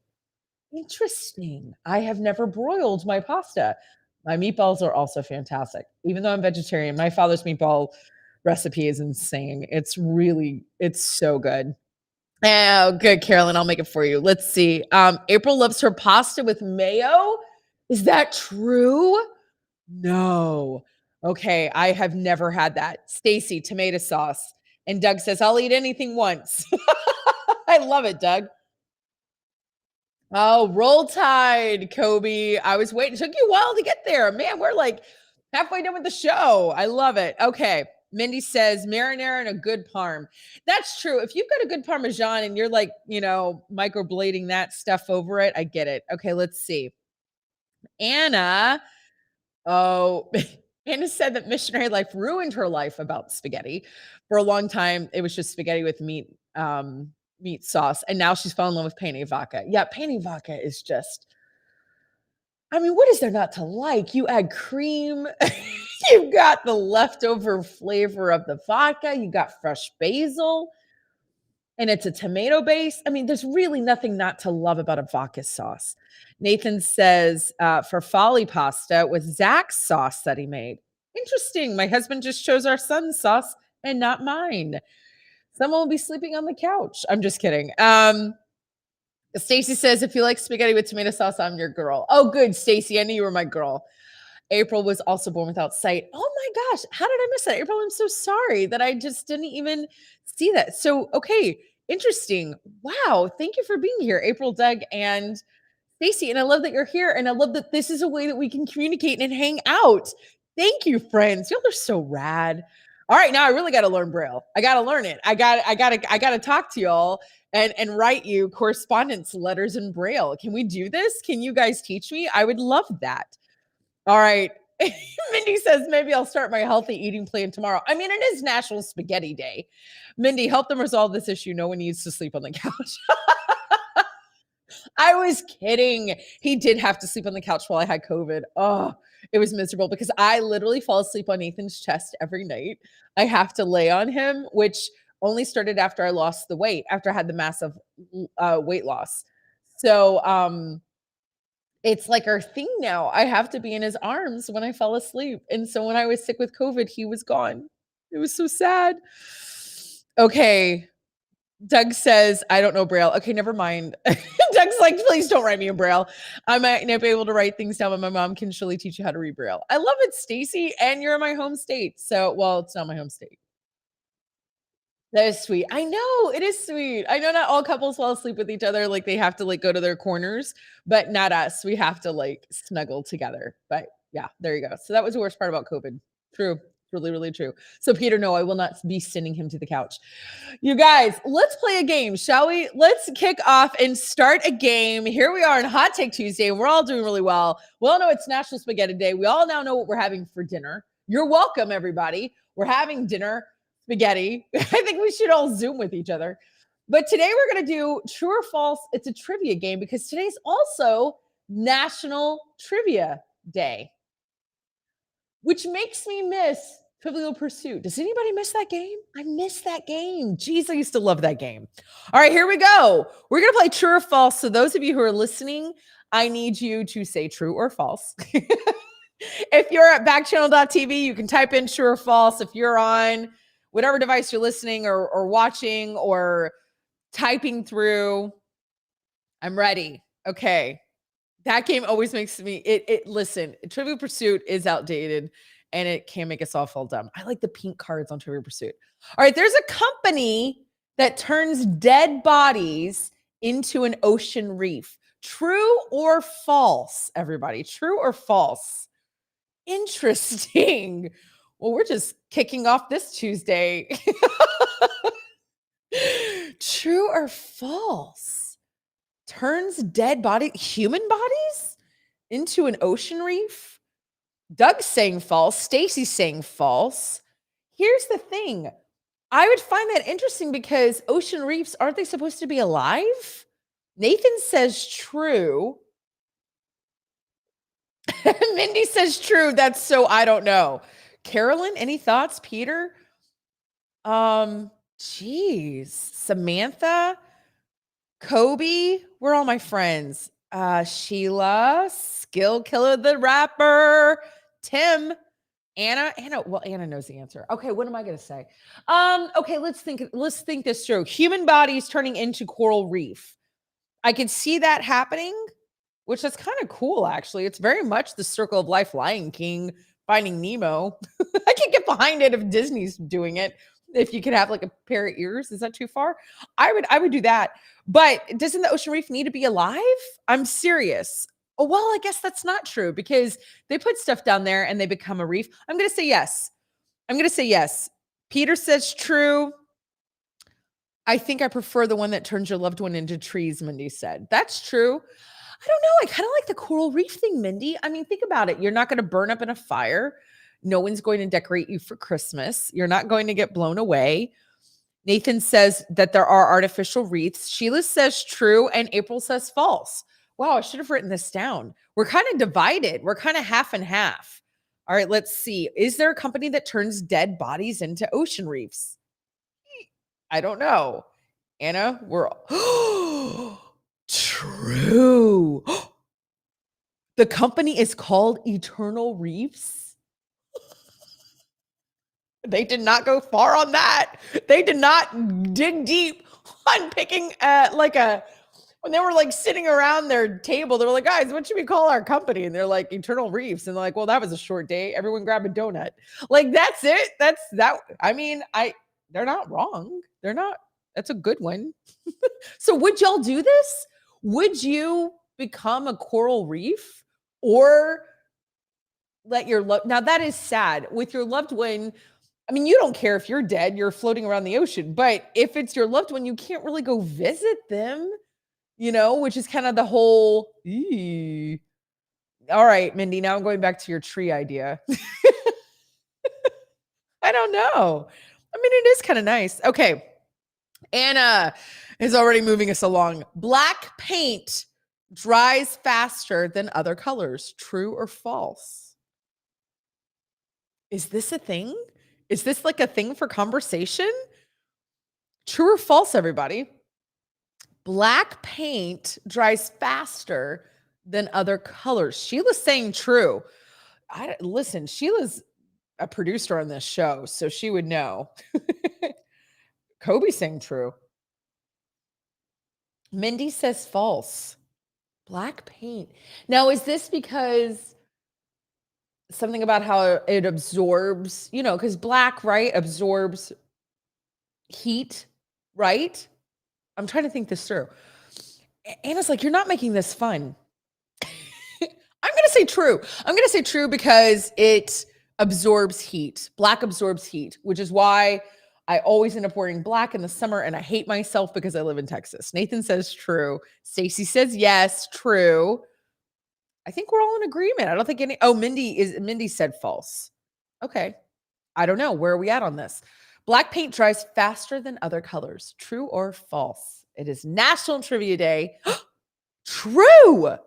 Interesting. I have never broiled my pasta. My meatballs are also fantastic. Even though I'm vegetarian, my father's meatball recipe is insane. It's so good. Oh, good, Carolyn. I'll make it for you. Let's see. April loves her pasta with mayo. Is that true? No. Okay, I have never had that. Stacy, tomato sauce. And Doug says, I'll eat anything once. I love it, Doug. Oh, roll tide, Kobe. I was waiting. It took you a while to get there. Man, we're like halfway done with the show. I love it. Okay. Mindy says marinara and a good parm. That's true. If you've got a good parmesan and you're like, microblading that stuff over it, I get it. Okay, let's see. Anna. Oh, Anna said that missionary life ruined her life about spaghetti. For a long time, it was just spaghetti with meat sauce, and now she's fallen in love with penne vodka. Yeah, penne vodka is just, I mean, what is there not to like? You add cream, you've got the leftover flavor of the vodka, you got fresh basil, and it's a tomato base. I mean, there's really nothing not to love about a vodka sauce. Nathan says for folly pasta with Zach's sauce that he made. Interesting. My husband just chose our son's sauce and not mine. Someone will be sleeping on the couch. I'm just kidding. Stacy says, if you like spaghetti with tomato sauce, I'm your girl. Oh, good, Stacy. I knew you were my girl. April was also born without sight. Oh my gosh. How did I miss that? April, I'm so sorry that I just didn't even see that. So, okay. Interesting. Wow. Thank you for being here, April, Doug, and Stacy. And I love that you're here. And I love that this is a way that we can communicate and hang out. Thank you, friends. Y'all are so rad. All right, now I really got to learn Braille. I got to learn it. I got to talk to y'all and write you correspondence letters in Braille. Can we do this? Can you guys teach me? I would love that. All right. Mindy says, maybe I'll start my healthy eating plan tomorrow. I mean, it is National Spaghetti Day. Mindy, help them resolve this issue. No one needs to sleep on the couch. I was kidding. He did have to sleep on the couch while I had COVID. Oh, it was miserable because I literally fall asleep on Nathan's chest every night. I have to lay on him, which only started after I lost the weight, after I had the massive weight loss. So it's like our thing now. I have to be in his arms when I fall asleep. And so when I was sick with COVID, he was gone. It was so sad. Okay. Doug says, I don't know Braille. Okay, never mind. Doug's like, please don't write me in Braille. I might not be able to write things down, but my mom can surely teach you how to read Braille. I love it, Stacy. And you're in my home state. So, well, it's not my home state. That is sweet. I know it is sweet. I know not all couples fall asleep with each other. Like they have to like go to their corners, but not us. We have to like snuggle together. But yeah, there you go. So that was the worst part about COVID. True. Really, really true. So Peter, no, I will not be sending him to the couch. You guys, let's play a game, shall we? Let's kick off and start a game. Here we are on Hot Take Tuesday, and we're all doing really well. We all know it's National Spaghetti Day. We all now know what we're having for dinner. You're welcome, everybody. We're having dinner, spaghetti. I think we should all Zoom with each other. But today we're going to do true or false. It's a trivia game because today's also National Trivia Day, which makes me miss Trivial Pursuit. Does anybody miss that game? I miss that game. Jeez, I used to love that game. All right, here we go. We're going to play true or false. So those of you who are listening, I need you to say true or false. If you're at backchannel.tv, you can type in true or false. If you're on whatever device you're listening or watching or typing through, I'm ready. Okay. That game always makes me listen, Trivial Pursuit is outdated and it can make us all fall dumb. I like the pink cards on Trivial Pursuit. All right, there's a company that turns dead bodies into an ocean reef. True or false, everybody? True or false? Interesting. Well, we're just kicking off this Tuesday. True or false? Turns dead body, human bodies into an ocean reef? Doug's saying false. Stacy's saying false. Here's the thing. I would find that interesting because ocean reefs, aren't they supposed to be alive? Nathan says true. Mindy says true. That's so I don't know. Carolyn, any thoughts? Peter? Geez. Samantha? Kobe? Where are all my friends? Sheila, Skill Killer the Rapper, Tim, Anna. Well, Anna knows the answer. Okay, what am I gonna say? Okay, let's think this through. Human bodies turning into coral reef. I could see that happening, which is kind of cool, actually. It's very much the circle of life, Lion King, Finding Nemo. I can get behind it if Disney's doing it. If you could have like a pair of ears, is that too far? I would do that. But doesn't the ocean reef need to be alive? I'm serious. Oh, well, I guess that's not true because they put stuff down there and they become a reef. I'm going to say yes. I'm going to say yes. Peter says true. I think I prefer the one that turns your loved one into trees, Mindy said. That's true. I don't know. I kind of like the coral reef thing, Mindy. I mean, think about it. You're not going to burn up in a fire. No one's going to decorate you for Christmas. You're not going to get blown away. Nathan says that there are artificial wreaths. Sheila says true, and April says false. Wow, I should have written this down. We're kind of divided. We're kind of half and half. All right, let's see. Is there a company that turns dead bodies into ocean reefs? I don't know. Anna, we're all true. The company is called Eternal Reefs. They did not go far on that. They did not dig deep on picking when they were like sitting around their table, they were like, guys, what should we call our company? And they're like, Eternal Reefs. And they're like, well, that was a short day. Everyone grab a donut. Like, that's it. That's that. I mean, they're not wrong. They're not. That's a good one. So would y'all do this? Would you become a coral reef or let your now that is sad with your loved one? I mean, you don't care if you're dead, you're floating around the ocean, but if it's your loved one, you can't really go visit them, which is kind of the whole, eee. All right, Mindy, now I'm going back to your tree idea. I don't know. I mean, it is kind of nice. Okay. Anna is already moving us along. Black paint dries faster than other colors. True or false? Is this a thing? Is this like a thing for conversation? True or false, everybody? Black paint dries faster than other colors. Sheila's saying true. Listen, Sheila's a producer on this show, so she would know. Kobe's saying true. Mindy says false. Black paint. Now, is this because something about how it absorbs, because black, right, absorbs heat, right? I'm trying to think this through. Anna's like, you're not making this fun. I'm going to say true. I'm going to say true because it absorbs heat. Black absorbs heat, which is why I always end up wearing black in the summer, and I hate myself because I live in Texas. Nathan says true. Stacy says yes, true. I think we're all in agreement. I don't think Mindy said false. Okay. I don't know. Where are we at on this? Black paint dries faster than other colors. True or false? It is National Trivia Day. True.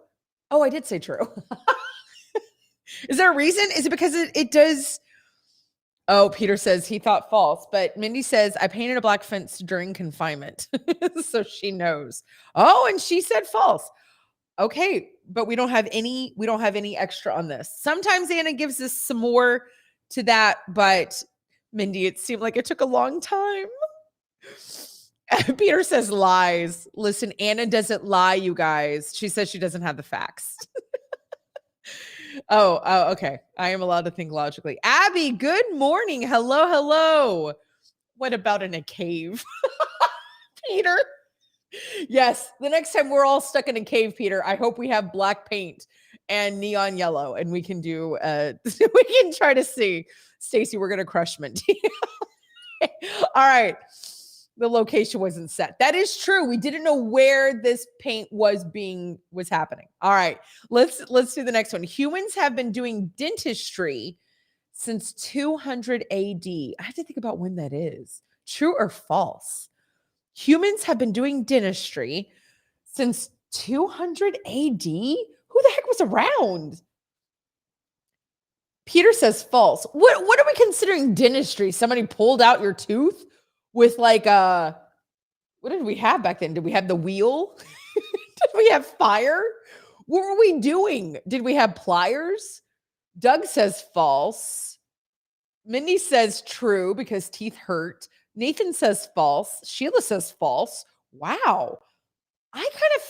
Oh, I did say true. Is there a reason? Is it because it does? Oh, Peter says he thought false, but Mindy says I painted a black fence during confinement. So she knows. Oh, and she said false. Okay, but we don't have any extra on this. Sometimes Anna gives us some more to that, but Mindy, it seemed like it took a long time. Peter says lies. Listen, Anna doesn't lie, you guys. She says she doesn't have the facts. Oh, okay. I am allowed to think logically. Abby, good morning. Hello. What about in a cave? Peter? Yes, the next time we're all stuck in a cave, Peter, I hope we have black paint and neon yellow, and we can do we can try to see. Stacy, we're gonna crush Mindy. All right. The location wasn't set. That is true. We didn't know where this paint was happening. All right. Let's do the next one. Humans have been doing dentistry since 200 AD. I have to think about when that is. True or false? Humans have been doing dentistry since 200 AD? Who the heck was around? Peter says false. What are we considering dentistry? Somebody pulled out your tooth with like what did we have back then? Did we have the wheel? Did we have fire? What were we doing? Did we have pliers? Doug says false. Mindy says true because teeth hurt. Nathan says false. Sheila says false. Wow. I kind of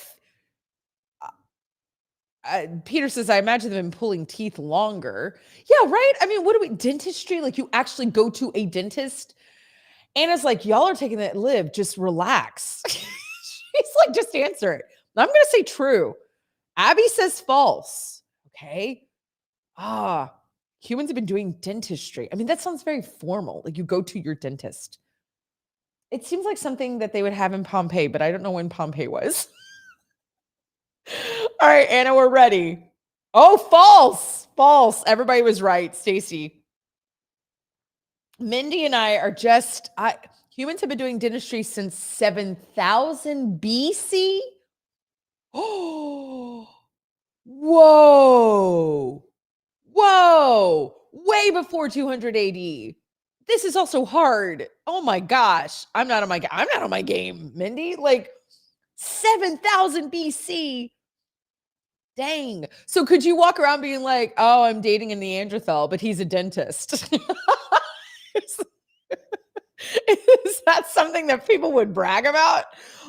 Peter says, I imagine them pulling teeth longer. Yeah, right? I mean, what do we, dentistry? Like you actually go to a dentist? Anna's like, y'all are taking that, Liv, just relax. She's like, just answer it. I'm going to say true. Abby says false. Okay. Humans have been doing dentistry. I mean, that sounds very formal. Like you go to your dentist. It seems like something that they would have in Pompeii, but I don't know when Pompeii was. All right, Anna, we're ready. Oh, false. Everybody was right. Stacy. Mindy and I are humans have been doing dentistry since 7000 BC. Oh, whoa. Way before 200 AD. This is also hard. Oh my gosh. I'm not on my game, Mindy. Like 7000 BC. Dang. So could you walk around being like, oh, I'm dating a Neanderthal, but he's a dentist? Is that something that people would brag about?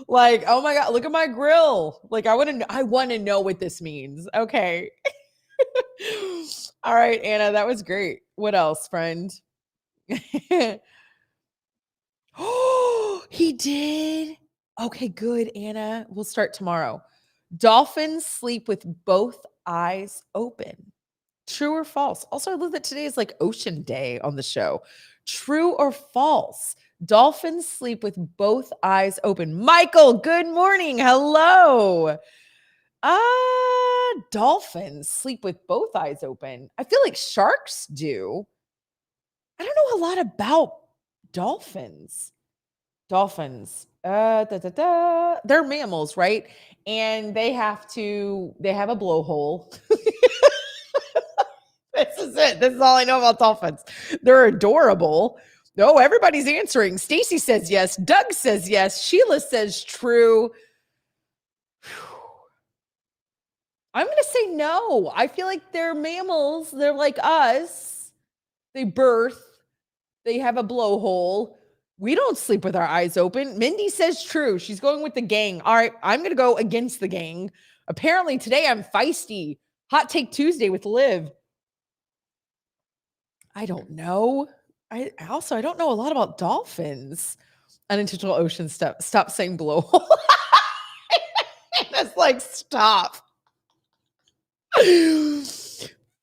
Like, oh my God, look at my grill. Like, I want to know what this means. Okay. All right, Anna, that was great. What else, friend? Oh, he did. Okay, good, Anna. We'll start tomorrow. Dolphins sleep with both eyes open. True or false? Also, I love that today is like Ocean Day on the show. True or false? Dolphins sleep with both eyes open. Michael, good morning. Hello. Dolphins sleep with both eyes open. I feel like sharks do. I don't know a lot about dolphins. Dolphins. They're mammals, right? And they have a blowhole. This is it. This is all I know about dolphins. They're adorable. No, everybody's answering. Stacy says yes. Doug says yes. Sheila says true. I'm going to say no. I feel like they're mammals. They're like us. They birth. They have a blowhole. We don't sleep with our eyes open. Mindy says true. She's going with the gang. All right, I'm going to go against the gang. Apparently today I'm feisty. Hot Take Tuesday with Liv. I don't know. I don't know a lot about dolphins. Unintentional ocean stuff. Stop saying blowhole. That's like, stop.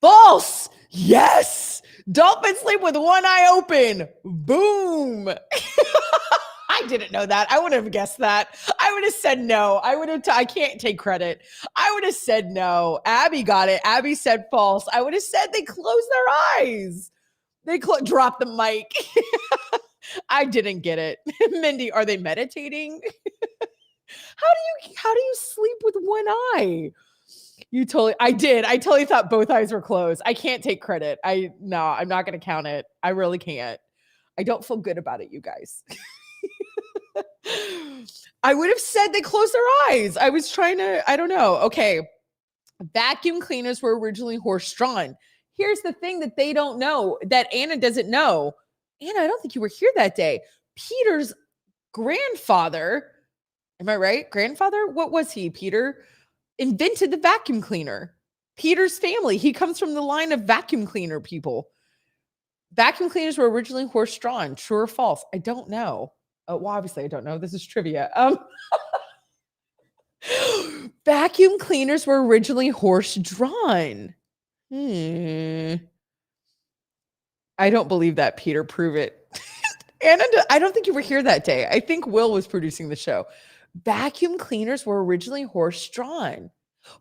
False. Yes. Dolphins sleep with one eye open. Boom. I didn't know that. I would have guessed that. I would have said no. I can't take credit. I would have said no. Abby got it. Abby said false. I would have said they close their eyes. They drop the mic. I didn't get it. Mindy, are they meditating? How do you sleep with one eye? I did. I totally thought both eyes were closed. I can't take credit. I'm not going to count it. I really can't. I don't feel good about it, you guys. I would have said they closed their eyes. I was trying to, I don't know. Okay. Vacuum cleaners were originally horse-drawn. Here's the thing that they don't know, that Anna doesn't know. Anna, I don't think you were here that day. Peter's grandfather, am I right? Grandfather? What was he, Peter? Invented the vacuum cleaner. Peter's family. He comes from the line of vacuum cleaner people. Vacuum cleaners were originally horse-drawn. True or false? I don't know. Well, obviously I don't know. This is trivia. Vacuum cleaners were originally horse-drawn. I don't believe that, Peter. Prove it. Anna, I don't think you were here that day. I think Will was producing the show. Vacuum cleaners were originally horse-drawn.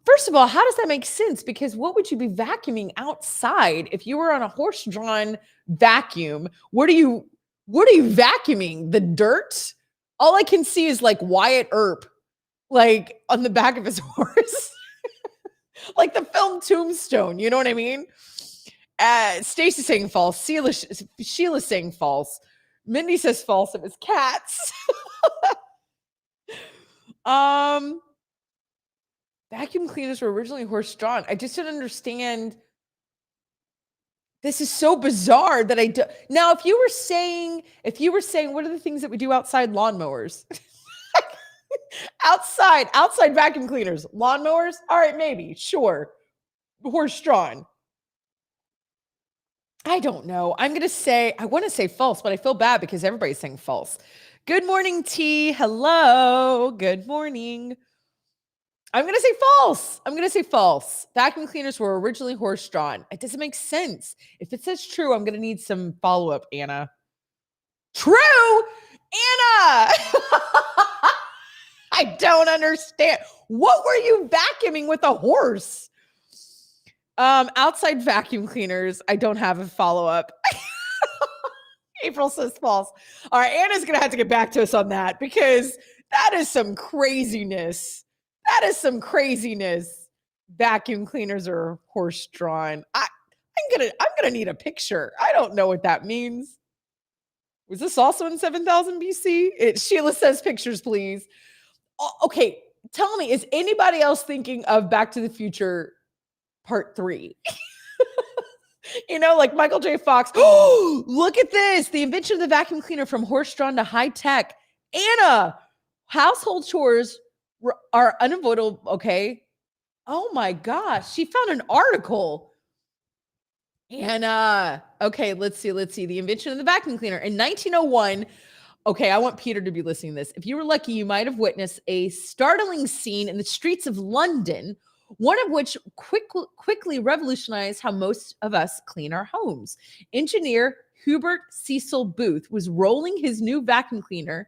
First of all, how does that make sense? Because what would you be vacuuming outside if you were on a horse-drawn vacuum? What are you vacuuming? The dirt? All I can see is like Wyatt Earp, like on the back of his horse. Like the film Tombstone, you know what I mean? Stacy saying false. Sheila saying false. Mindy says false. It was cats. Vacuum cleaners were originally horse-drawn. I just don't understand. This is so bizarre that I do. Now, if you were saying, what are the things that we do outside? Lawnmowers. outside vacuum cleaners, lawnmowers. All right, maybe, sure. Horse-drawn. I don't know. I want to say false, but I feel bad because everybody's saying false. Good morning, T. Hello. Good morning. I'm going to say false. Vacuum cleaners were originally horse-drawn. It doesn't make sense. If it says true, I'm going to need some follow-up, Anna. True? Anna! I don't understand. What were you vacuuming with a horse? Outside vacuum cleaners, I don't have a follow-up. April says false. All right, Anna's going to have to get back to us on that because that is some craziness. Vacuum cleaners are horse-drawn. I'm gonna need a picture. I don't know what that means. Was this also in 7000 BC? Sheila says pictures, please. Okay, tell me, is anybody else thinking of Back to the Future Part 3? Like Michael J. Fox. Oh, look at this. The invention of the vacuum cleaner from horse-drawn to high-tech. Anna, household chores are unavoidable. Okay. Oh my gosh. She found an article. And okay, let's see. The invention of the vacuum cleaner in 1901. Okay, I want Peter to be listening to this. If you were lucky, you might have witnessed a startling scene in the streets of London, one of which quickly revolutionized how most of us clean our homes. Engineer Hubert Cecil Booth was rolling his new vacuum cleaner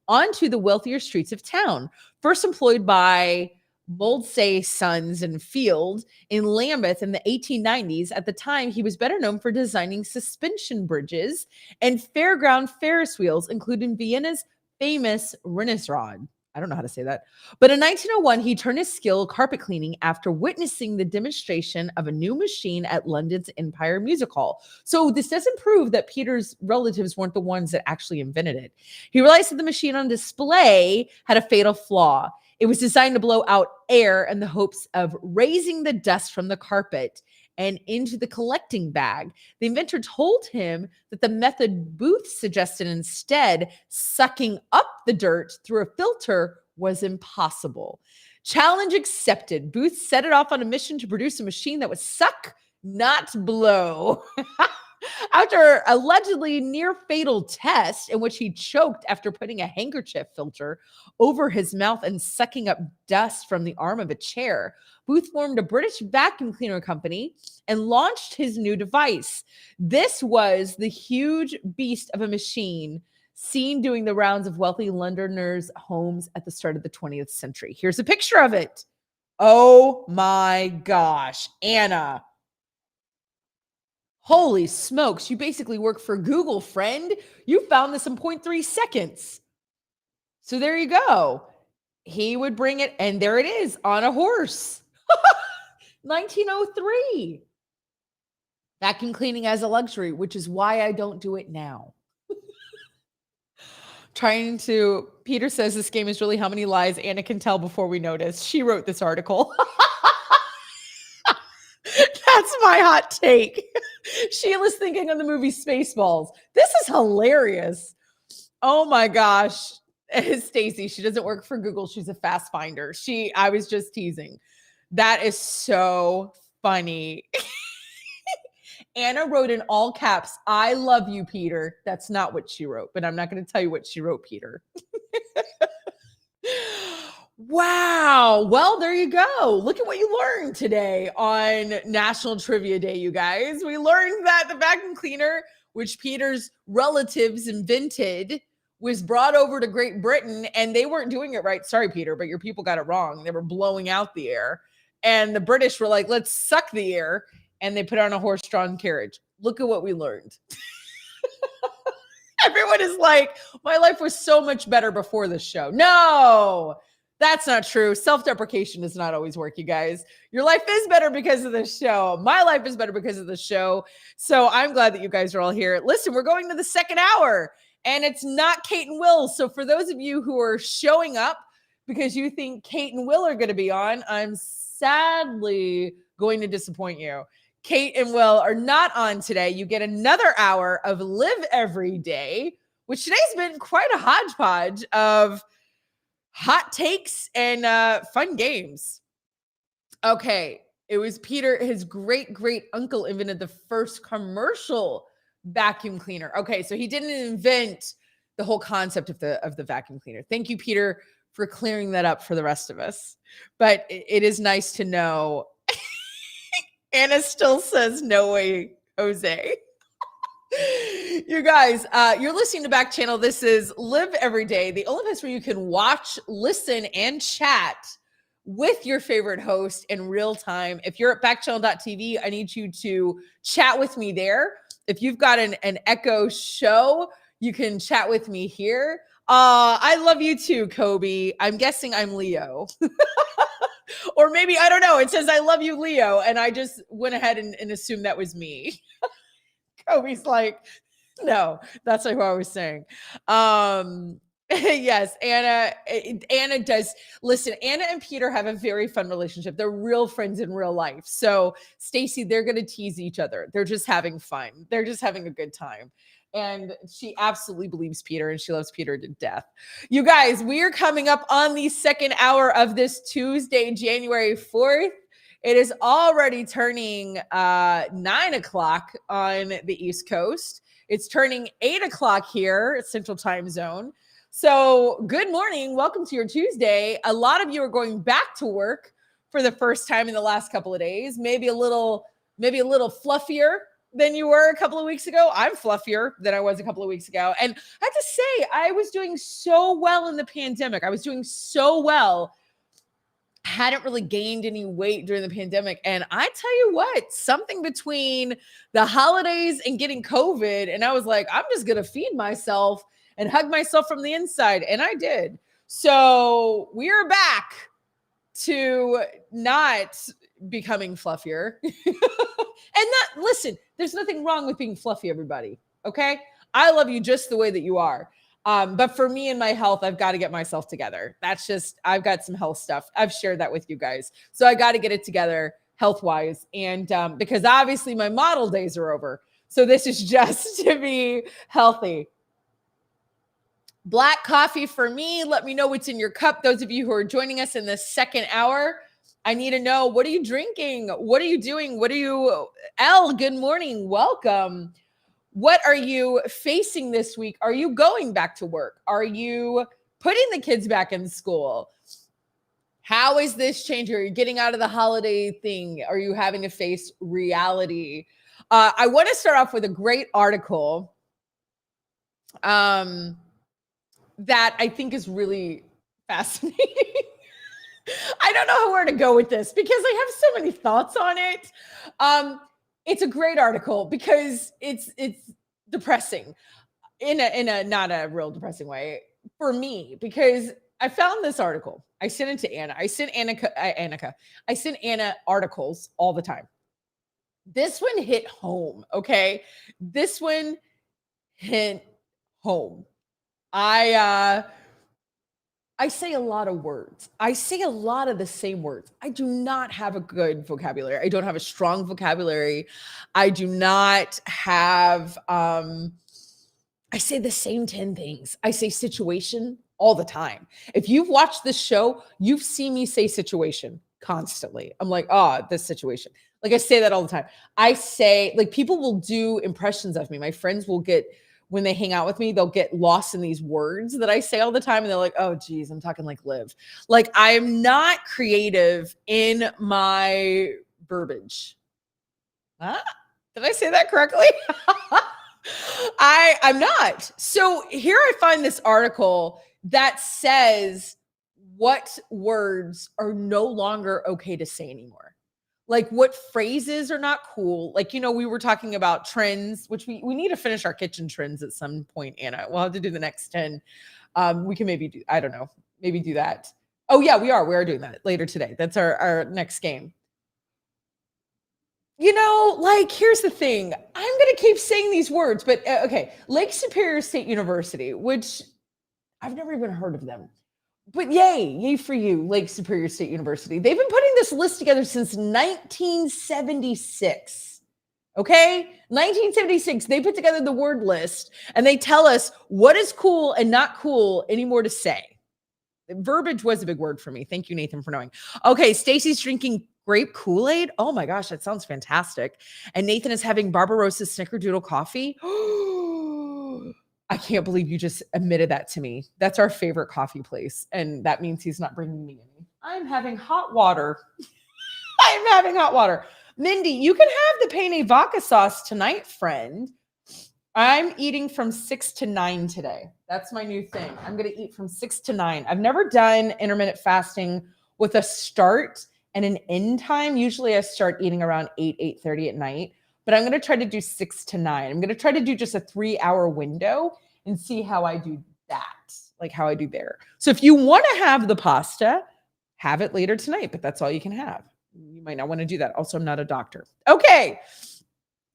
onto the wealthier streets of town. First employed by Moldsey Sons and Field in Lambeth in the 1890s. At the time, he was better known for designing suspension bridges and fairground Ferris wheels, including Vienna's famous Renaissance. I don't know how to say that. But in 1901, he turned his skill carpet cleaning after witnessing the demonstration of a new machine at London's Empire Music Hall. So this doesn't prove that Peter's relatives weren't the ones that actually invented it. He realized that the machine on display had a fatal flaw. It was designed to blow out air in the hopes of raising the dust from the carpet and into the collecting bag. The inventor told him that the method Booth suggested, instead sucking up the dirt through a filter, was impossible. Challenge accepted. Booth set it off on a mission to produce a machine that would suck, not blow. After allegedly near fatal test in which he choked after putting a handkerchief filter over his mouth and sucking up dust from the arm of a chair, Booth formed a British vacuum cleaner company and launched his new device. This was the huge beast of a machine seen doing the rounds of wealthy Londoners' homes at the start of the 20th century. Here's a picture of it. Oh my gosh, Anna. Holy smokes, you basically work for Google, friend. You found this in 0.3 seconds. So there you go. He would bring it, and there it is on a horse. 1903. Vacuum cleaning as a luxury, which is why I don't do it now. Peter says this game is really how many lies Anna can tell before we notice. She wrote this article. That's my hot take. Sheila's thinking of the movie Spaceballs. This is hilarious. Oh my gosh. Stacy, she doesn't work for Google. She's a fast finder. I was just teasing. That is so funny. Anna wrote in all caps, "I love you, Peter." That's not what she wrote, but I'm not going to tell you what she wrote, Peter. Wow. Well, there you go. Look at what you learned today on National Trivia Day, you guys. We learned that the vacuum cleaner, which Peter's relatives invented, was brought over to Great Britain, and they weren't doing it right. Sorry, Peter, but your people got it wrong. They were blowing out the air. And the British were like, let's suck the air. And they put it on a horse-drawn carriage. Look at what we learned. Everyone is like, my life was so much better before this show. No, that's not true. Self-deprecation does not always work, you guys. Your life is better because of this show. My life is better because of the show. So I'm glad that you guys are all here. Listen, we're going to the second hour, and it's not Kate and Will. So for those of you who are showing up because you think Kate and Will are going to be on, I'm sadly going to disappoint you. Kate and Will are not on today. You get another hour of Liv Every Day, which today's been quite a hodgepodge of hot takes and fun games. Okay, it was Peter, his great uncle invented the first commercial vacuum cleaner. Okay, so he didn't invent the whole concept of the vacuum cleaner. Thank you, Peter, for clearing that up for the rest of us. But it is nice to know. Anna still says, no way, Jose. You guys, you're listening to Backchannel. This is Live Every Day, the only place where you can watch, listen, and chat with your favorite host in real time. If you're at backchannel.tv, I need you to chat with me there. If you've got an Echo show, you can chat with me here. I love you too, Kobe. I'm guessing I'm Leo. Or maybe, I don't know. It says, I love you, Leo. And I just went ahead and assumed that was me. Kobe's like, no, that's like what I was saying. Yes, Anna does. Listen, Anna and Peter have a very fun relationship. They're real friends in real life. So Stacy, they're going to tease each other. They're just having fun. They're just having a good time. And she absolutely believes Peter, and she loves Peter to death. You guys, we are coming up on the second hour of this Tuesday, January 4th. It is already turning 9 o'clock on the East Coast. It's turning 8 o'clock here at Central Time Zone. So good morning. Welcome to your Tuesday. A lot of you are going back to work for the first time in the last couple of days. Maybe a little fluffier than you were a couple of weeks ago. I'm fluffier than I was a couple of weeks ago. And I have to say, I was doing so well in the pandemic. I was doing so well. Hadn't really gained any weight during the pandemic. And I tell you what, something between the holidays and getting COVID, and I was like, I'm just going to feed myself and hug myself from the inside. And I did. So we are back to not becoming fluffier. And listen, there's nothing wrong with being fluffy, everybody. Okay. I love you just the way that you are. But for me and my health, I've got to get myself together. That's just, I've got some health stuff. I've shared that with you guys. So I got to get it together health wise. And because obviously my model days are over. So this is just to be healthy. Black coffee for me. Let me know what's in your cup. Those of you who are joining us in the second hour, I need to know, what are you drinking? What are you doing? Elle, good morning. Welcome. What are you facing this week? Are you going back to work? Are you putting the kids back in school? How is this changing? Are you getting out of the holiday thing? Are you having to face reality? I want to start off with a great article that I think is really fascinating. I don't know where to go with this because I have so many thoughts on it. It's a great article because it's depressing in a not a real depressing way for me, because I found this article. I sent it to Anna. I sent Anna articles all the time. This one hit home. Okay. This one hit home. I say a lot of words. I say a lot of the same words. I do not have a good vocabulary. I don't have a strong vocabulary. I do not have, I say the same 10 things. I say situation all the time. If you've watched this show, you've seen me say situation constantly. I'm like, oh, this situation. Like I say that all the time. I say, like, people will do impressions of me. My friends will get, when they hang out with me, they'll get lost in these words that I say all the time. And they're like, oh, geez, I'm talking like Liv. Like, I'm not creative in my verbiage. Huh? Did I say that correctly? I'm not. So here I find this article that says what words are no longer okay to say anymore. Like, what phrases are not cool. Like, we were talking about trends, which we need to finish our kitchen trends at some point, Anna. We'll have to do the next 10. We can maybe do, I don't know, maybe do that. Oh yeah, we are doing that later today. That's our next game. Like, here's the thing. I'm going to keep saying these words, but okay. Lake Superior State University, which I've never even heard of them. But yay for you, Lake Superior State University. They've been putting this list together since 1976. Okay? 1976, they put together the word list and they tell us what is cool and not cool anymore to say. Verbiage was a big word for me. Thank you, Nathan, for knowing. Okay, Stacy's drinking grape Kool-Aid. Oh my gosh, that sounds fantastic. And Nathan is having Barbarossa's Snickerdoodle coffee. I can't believe you just admitted that to me. That's our favorite coffee place. And that means he's not bringing me any. I'm having hot water. I'm having hot water. Mindy, you can have the penne vodka sauce tonight, friend. I'm eating from 6 to 9 today. That's my new thing. I'm going to eat from 6 to 9. I've never done intermittent fasting with a start and an end time. Usually I start eating around 8:30 at night. But I'm going to try to do 6 to 9. I'm going to try to do just a 3-hour window and see how I do that, like how I do there. So if you want to have the pasta, have it later tonight, but that's all you can have. You might not want to do that. Also, I'm not a doctor. Okay,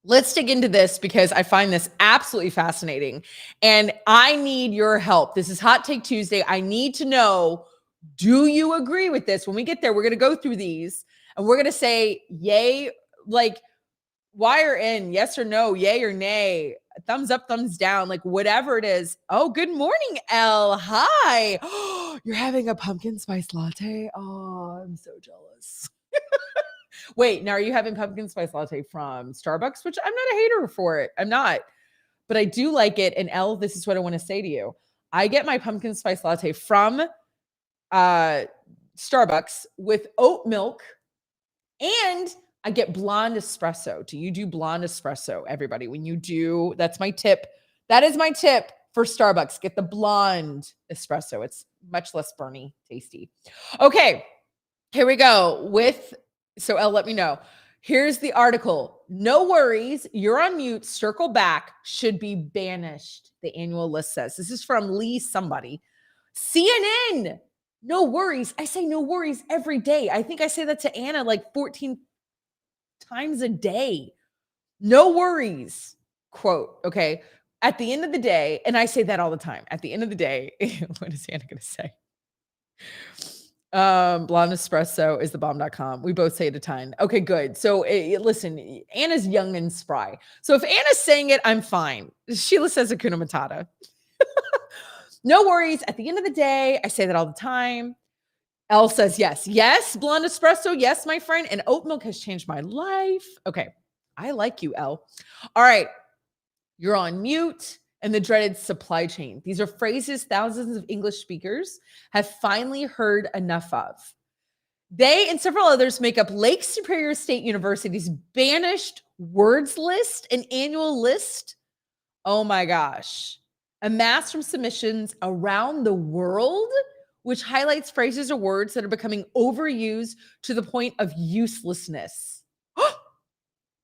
let's dig into this because I find this absolutely fascinating. And I need your help. This is Hot Take Tuesday. I need to know, do you agree with this? When we get there, we're going to go through these and we're going to say yay, like, Y or N, yes or no, yay or nay, thumbs up, thumbs down, like whatever it is. Oh, good morning, Elle. Hi. You're having a pumpkin spice latte? Oh, I'm so jealous. Wait, now are you having pumpkin spice latte from Starbucks? Which I'm not a hater for it. I'm not. But I do like it. And Elle, this is what I want to say to you. I get my pumpkin spice latte from Starbucks with oat milk, and I get blonde espresso. Do you do blonde espresso, everybody? When you do, that's my tip. That is my tip for Starbucks. Get the blonde espresso. It's much less burny, tasty. Okay, here we go. So Elle, let me know. Here's the article. No worries. You're on mute. Circle back. Should be banished. The annual list says. This is from Lee somebody. CNN. No worries. I say no worries every day. I think I say that to Anna like 14 times a day. No worries. Quote. Okay. At the end of the day, and I say that all the time. At the end of the day, what is Anna going to say? Blonde espresso is the bomb.com. We both say it a ton. Okay, good. So listen, Anna's young and spry. So if Anna's saying it, I'm fine. Sheila says Hakuna Matata. No worries. At the end of the day, I say that all the time. Elle says yes. Yes, blonde espresso. Yes, my friend. And oat milk has changed my life. Okay. I like you, Elle. All right. You're on mute. And the dreaded supply chain. These are phrases thousands of English speakers have finally heard enough of. They and several others make up Lake Superior State University's banished words list, an annual list. Oh my gosh. Amassed from submissions around the world, which highlights phrases or words that are becoming overused to the point of uselessness.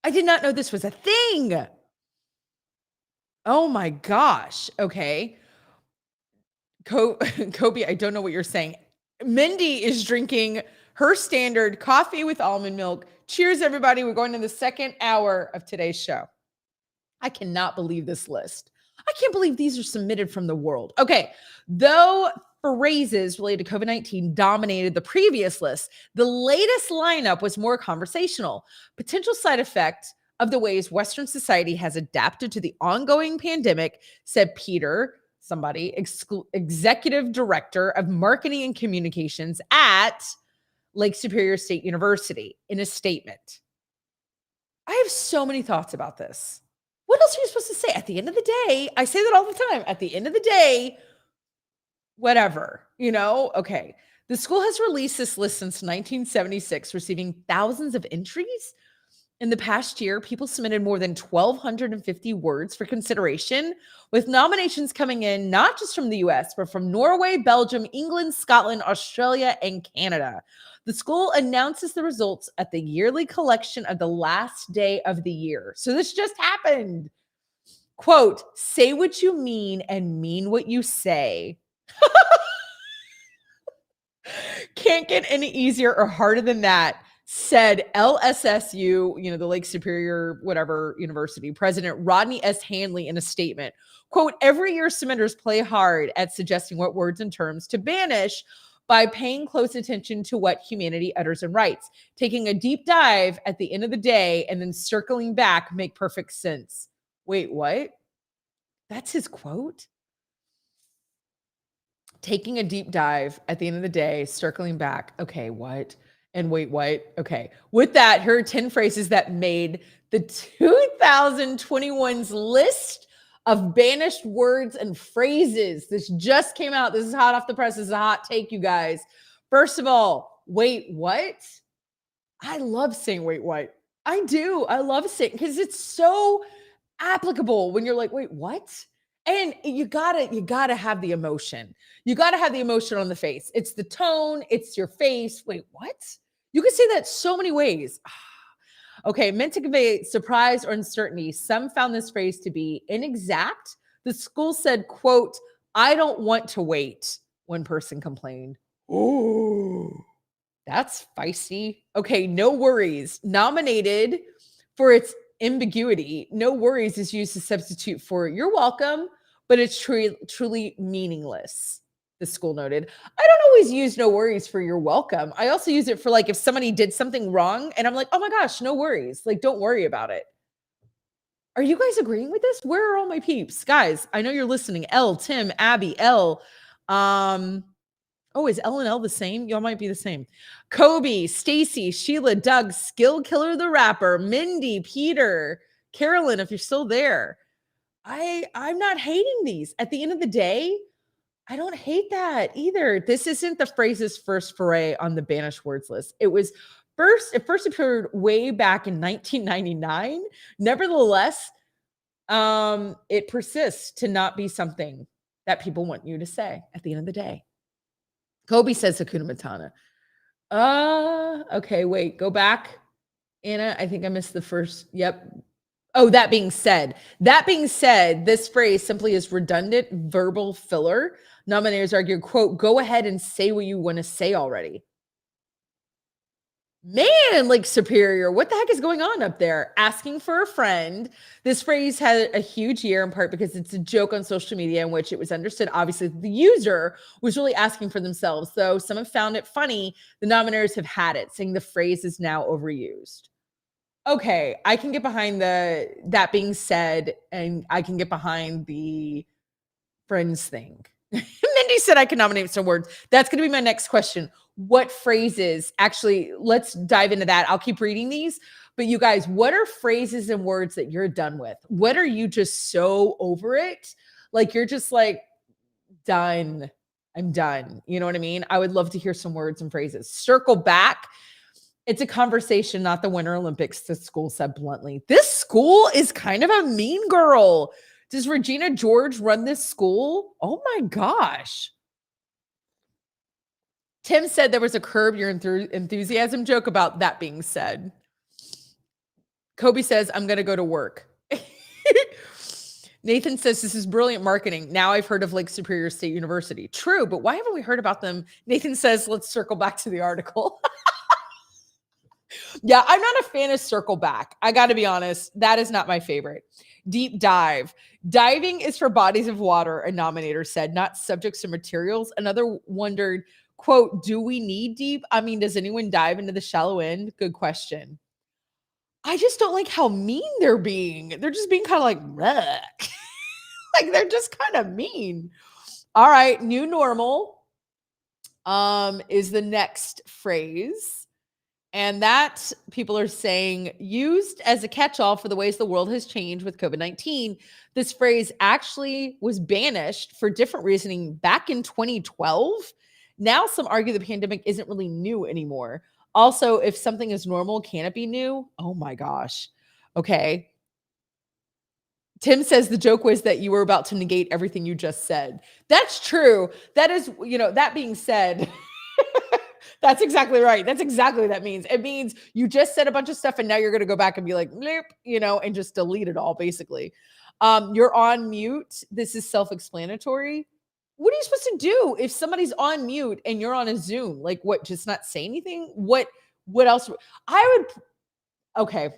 I did not know this was a thing. Oh my gosh. Okay. Kobe, I don't know what you're saying. Mindy is drinking her standard coffee with almond milk. Cheers, everybody. We're going to the second hour of today's show. I cannot believe this list. I can't believe these are submitted from the world. Okay. Though phrases related to COVID-19 dominated the previous list, the latest lineup was more conversational. Potential side effect of the ways Western society has adapted to the ongoing pandemic, said Peter, somebody, executive director of marketing and communications at Lake Superior State University, in a statement. I have so many thoughts about this. What else are you supposed to say? At the end of the day, I say that all the time. At the end of the day, whatever, okay. The school has released this list since 1976, receiving thousands of entries. In the past year, people submitted more than 1,250 words for consideration, with nominations coming in not just from the US, but from Norway, Belgium, England, Scotland, Australia, and Canada. The school announces the results at the yearly collection of the last day of the year. So this just happened. Quote, say what you mean and mean what you say. Can't get any easier or harder than that, said LSSU, the Lake Superior, whatever university, President Rodney S. Hanley in a statement. Quote, every year submitters play hard at suggesting what words and terms to banish by paying close attention to what humanity utters and writes. Taking a deep dive at the end of the day and then circling back make perfect sense. Wait, what? That's his quote? Taking a deep dive at the end of the day, circling back. Okay, what? And wait, what? Okay. With that, here are 10 phrases that made the 2021's list of banished words and phrases. This just came out. This is hot off the press. This is a hot take, you guys. First of all, wait, what? I love saying wait, what? I do. I love saying because it's so applicable when you're like, wait, what? And you gotta have the emotion. You gotta have the emotion on the face. It's the tone, it's your face. Wait, what? You can say that so many ways. Okay, meant to convey surprise or uncertainty. Some found this phrase to be inexact. The school said, quote, I don't want to wait, one person complained. Oh, that's feisty. Okay, no worries. Nominated for its ambiguity, no worries is used to substitute for you're welcome, but it's truly meaningless, the school noted. I don't always use no worries for you're welcome. I also use it for like if somebody did something wrong and I'm like, oh my gosh, no worries. Like, don't worry about it. Are you guys agreeing with this? Where are all my peeps? Guys, I know you're listening. Elle, Tim, Abby, Elle. Oh, is L and L the same? Y'all might be the same. Kobe, Stacy, Sheila, Doug, Skill Killer the Rapper, Mindy, Peter, Carolyn, if you're still there. I'm not hating these. At the end of the day, I don't hate that either. This isn't the phrase's first foray on the banished words list. It first appeared way back in 1999. Nevertheless, it persists to not be something that people want you to say at the end of the day. Kobe says Hakuna Matata. Okay, wait, go back. Anna, I think I missed the first. Yep. Oh, that being said, this phrase simply is redundant verbal filler. Nominators argue, quote, go ahead and say what you want to say already. Man, like superior, what the heck is going on up there? Asking for a friend. This phrase had a huge year in part because it's a joke on social media in which it was understood, obviously, the user was really asking for themselves. Though some have found it funny, the nominators have had it, saying the phrase is now overused. Okay, I can get behind that being said, and I can get behind the friends thing. Mindy said I can nominate some words. That's going to be my next question. What phrases? Actually, let's dive into that. I'll keep reading these. But you guys, what are phrases and words that you're done with? What are you just so over it? Like you're just like, done. I'm done. You know what I mean? I would love to hear some words and phrases. Circle back. It's a conversation, not the Winter Olympics, the school said bluntly. This school is kind of a mean girl. Does Regina George run this school? Oh my gosh. Tim said there was a curb your enthusiasm joke about that being said. Kobe says, I'm going to go to work. Nathan says, this is brilliant marketing. Now I've heard of Lake Superior State University. True, but why haven't we heard about them? Nathan says, let's circle back to the article. Yeah, I'm not a fan of circle back. I got to be honest. That is not my favorite. Deep dive. Diving is for bodies of water, a nominator said, not subjects or materials. Another wondered, quote, do we need deep? I mean, does anyone dive into the shallow end? Good question. I just don't like how mean they're being. They're just being kind of like, like they're just kind of mean. All right, new normal is the next phrase. And that people are saying used as a catch-all for the ways the world has changed with COVID-19. This phrase actually was banished for different reasoning back in 2012. Now some argue the pandemic isn't really new anymore. Also, if something is normal, can it be new? Oh my gosh. Okay. Tim says the joke was that you were about to negate everything you just said. That's true. That is, that being said, that's exactly right. That's exactly what that means. It means you just said a bunch of stuff and now you're going to go back and be like, and just delete it all basically. You're on mute. This is self-explanatory. What are you supposed to do if somebody's on mute and you're on a Zoom? Like what, just not say anything? What else? Okay.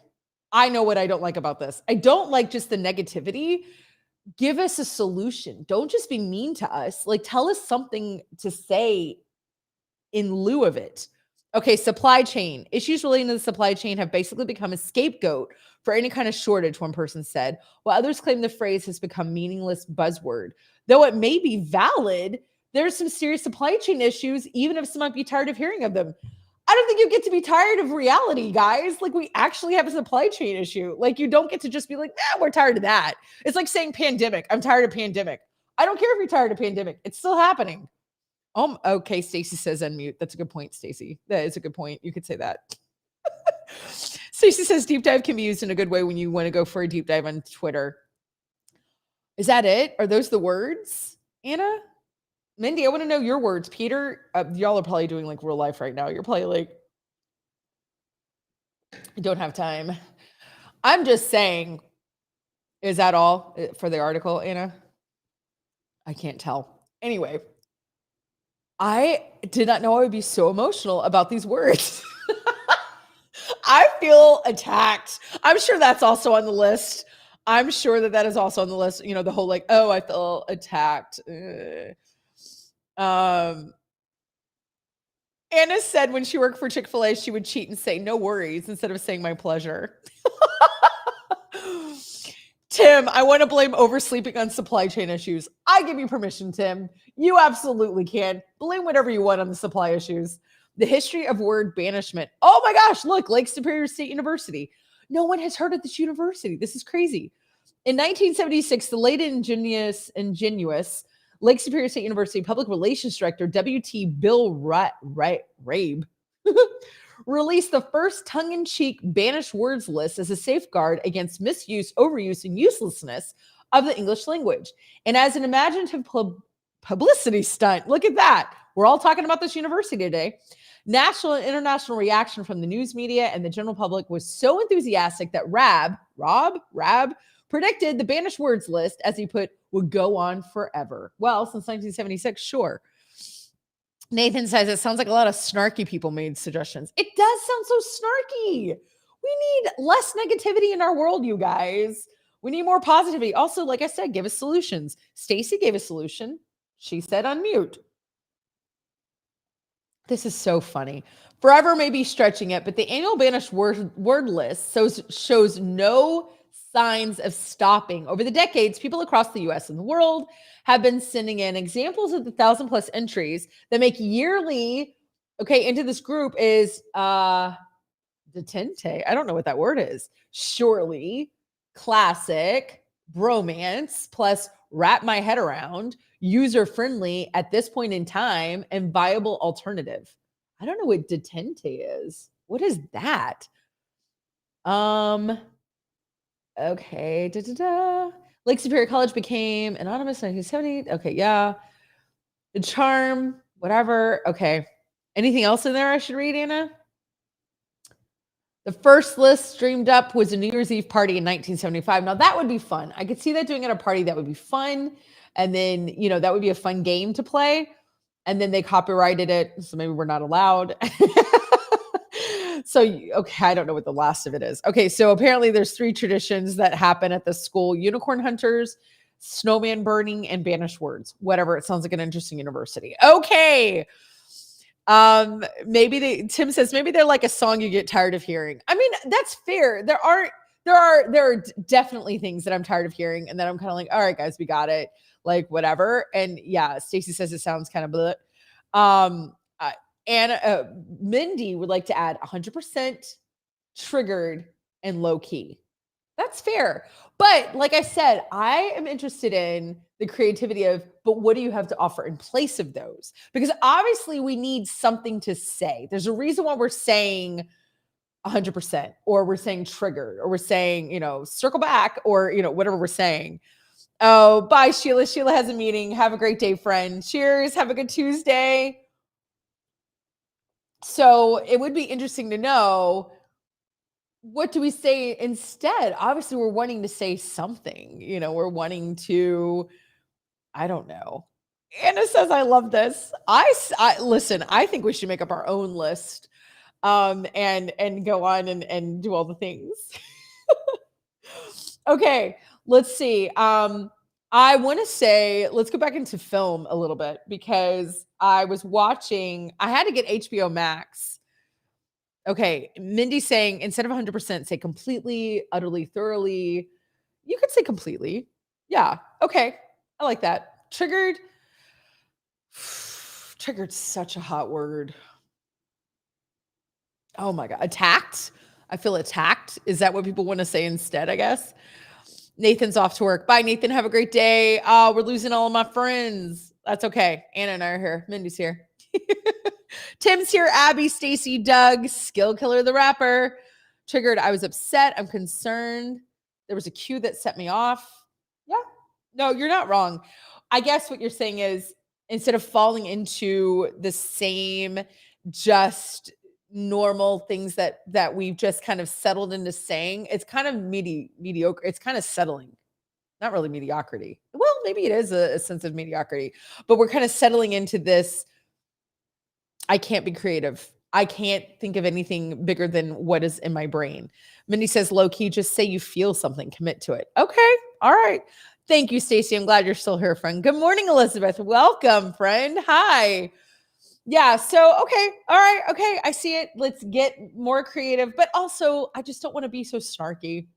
I know what I don't like about this. I don't like just the negativity. Give us a solution. Don't just be mean to us. Like tell us something to say in lieu of it. Okay, supply chain. Issues relating to the supply chain have basically become a scapegoat for any kind of shortage, one person said, while others claim the phrase has become meaningless buzzword. Though it may be valid, there's some serious supply chain issues, even if some might be tired of hearing of them. I don't think you get to be tired of reality, guys. Like we actually have a supply chain issue. Like you don't get to just be like, we're tired of that. It's like saying pandemic. I'm tired of pandemic. I don't care if you're tired of pandemic. It's still happening. Okay. Stacy says unmute. That's a good point, Stacy. That is a good point. You could say that. Stacy says deep dive can be used in a good way when you want to go for a deep dive on Twitter. Is that it? Are those the words, Anna? Mindy, I want to know your words. Peter, y'all are probably doing like real life right now. You're probably like, I don't have time. I'm just saying, is that all for the article, Anna? I can't tell. Anyway, I did not know I would be so emotional about these words. I feel attacked. I'm sure that's also on the list. I'm sure that is also on the list. The whole like, oh, I feel attacked. Anna said when she worked for Chick-fil-A, she would cheat and say no worries instead of saying my pleasure. Tim, I want to blame oversleeping on supply chain issues. I give you permission, Tim. You absolutely can. Blame whatever you want on the supply issues. The history of word banishment. Oh my gosh, look, Lake Superior State University. No one has heard of this university. This is crazy. In 1976, the late ingenious Lake Superior State University Public Relations Director, W.T. Bill Rabe, released the first tongue-in-cheek banished words list as a safeguard against misuse, overuse, and uselessness of the English language. And as an imaginative publicity stunt, look at that. we're all talking about this university today. National and international reaction from the news media and the general public was so enthusiastic that Rab predicted the banished words list, as he put, would go on forever. Well, since 1976, sure. Nathan says it sounds like a lot of snarky people made suggestions. It does sound so snarky. We need less negativity in our world, you guys. We need more positivity. Also, like I said, give us solutions. Stacy gave a solution. She said unmute. This is so funny. Forever may be stretching it, but the annual banished word list shows no signs of stopping. Over the decades, people across the US and the world have been sending in examples of the 1,000+ entries that make yearly, into this group is detente. I don't know what that word is. Surely, classic, bromance, plus wrap my head around, user friendly at this point in time, and viable alternative. I don't know what detente is. What is that? Okay. Lake Superior College became anonymous in 1970. Okay, yeah. The charm, whatever. Okay. Anything else in there I should read, Anna? The first list streamed up was a New Year's Eve party in 1975. Now that would be fun. I could see that doing at a party. That would be fun. And then, that would be a fun game to play. And then they copyrighted it. So maybe we're not allowed. So, okay, I don't know what the last of it is. Okay, so apparently there's 3 traditions that happen at the school: unicorn hunters, snowman burning, and banished words. Whatever, it sounds like an interesting university. Okay. Tim says maybe they're like a song you get tired of hearing. I mean, that's fair. There are definitely things that I'm tired of hearing, and then I'm kind of like, all right, guys, we got it. Like, whatever. And yeah, Stacy says it sounds kind of bleh. And Mindy would like to add 100% triggered and low key. That's fair. But like I said, I am interested in the creativity of, but what do you have to offer in place of those? Because obviously we need something to say. There's a reason why we're saying 100%, or we're saying triggered, or we're saying, circle back, or, whatever we're saying. Oh, bye, Sheila. Sheila has a meeting. Have a great day, friend. Cheers. Have a good Tuesday. So it would be interesting to know, what do we say instead? Obviously, we're wanting to say something. We're wanting to, I don't know. Anna says, I love this. I listen, I think we should make up our own list and go on and do all the things. Okay, let's see. I want to say, let's go back into film a little bit, because I had to get HBO Max. Okay, Mindy saying instead of 100%, say completely, utterly, thoroughly. You could say completely. Yeah, okay. I like that. Triggered. Triggered, such a hot word. Oh my God. Attacked. I feel attacked. Is that what people want to say instead, I guess? Nathan's off to work. Bye, Nathan. Have a great day. We're losing all of my friends. That's okay. Anna and I are here. Mindy's here. Tim's here. Abby, Stacy, Doug, Skill Killer the rapper. Triggered. I was upset. I'm concerned. There was a cue that set me off. Yeah. No, you're not wrong. I guess what you're saying is, instead of falling into the same just normal things that we've just kind of settled into saying, it's kind of mediocre. It's kind of settling. Not really mediocrity. Well, maybe it is a sense of mediocrity, but we're kind of settling into this. I can't be creative. I can't think of anything bigger than what is in my brain. Mindy says, low key, just say you feel something, commit to it. Okay. All right. Thank you, Stacy. I'm glad you're still here, friend. Good morning, Elizabeth. Welcome, friend. Hi. Yeah. So, okay. All right. Okay. I see it. Let's get more creative, but also I just don't want to be so snarky.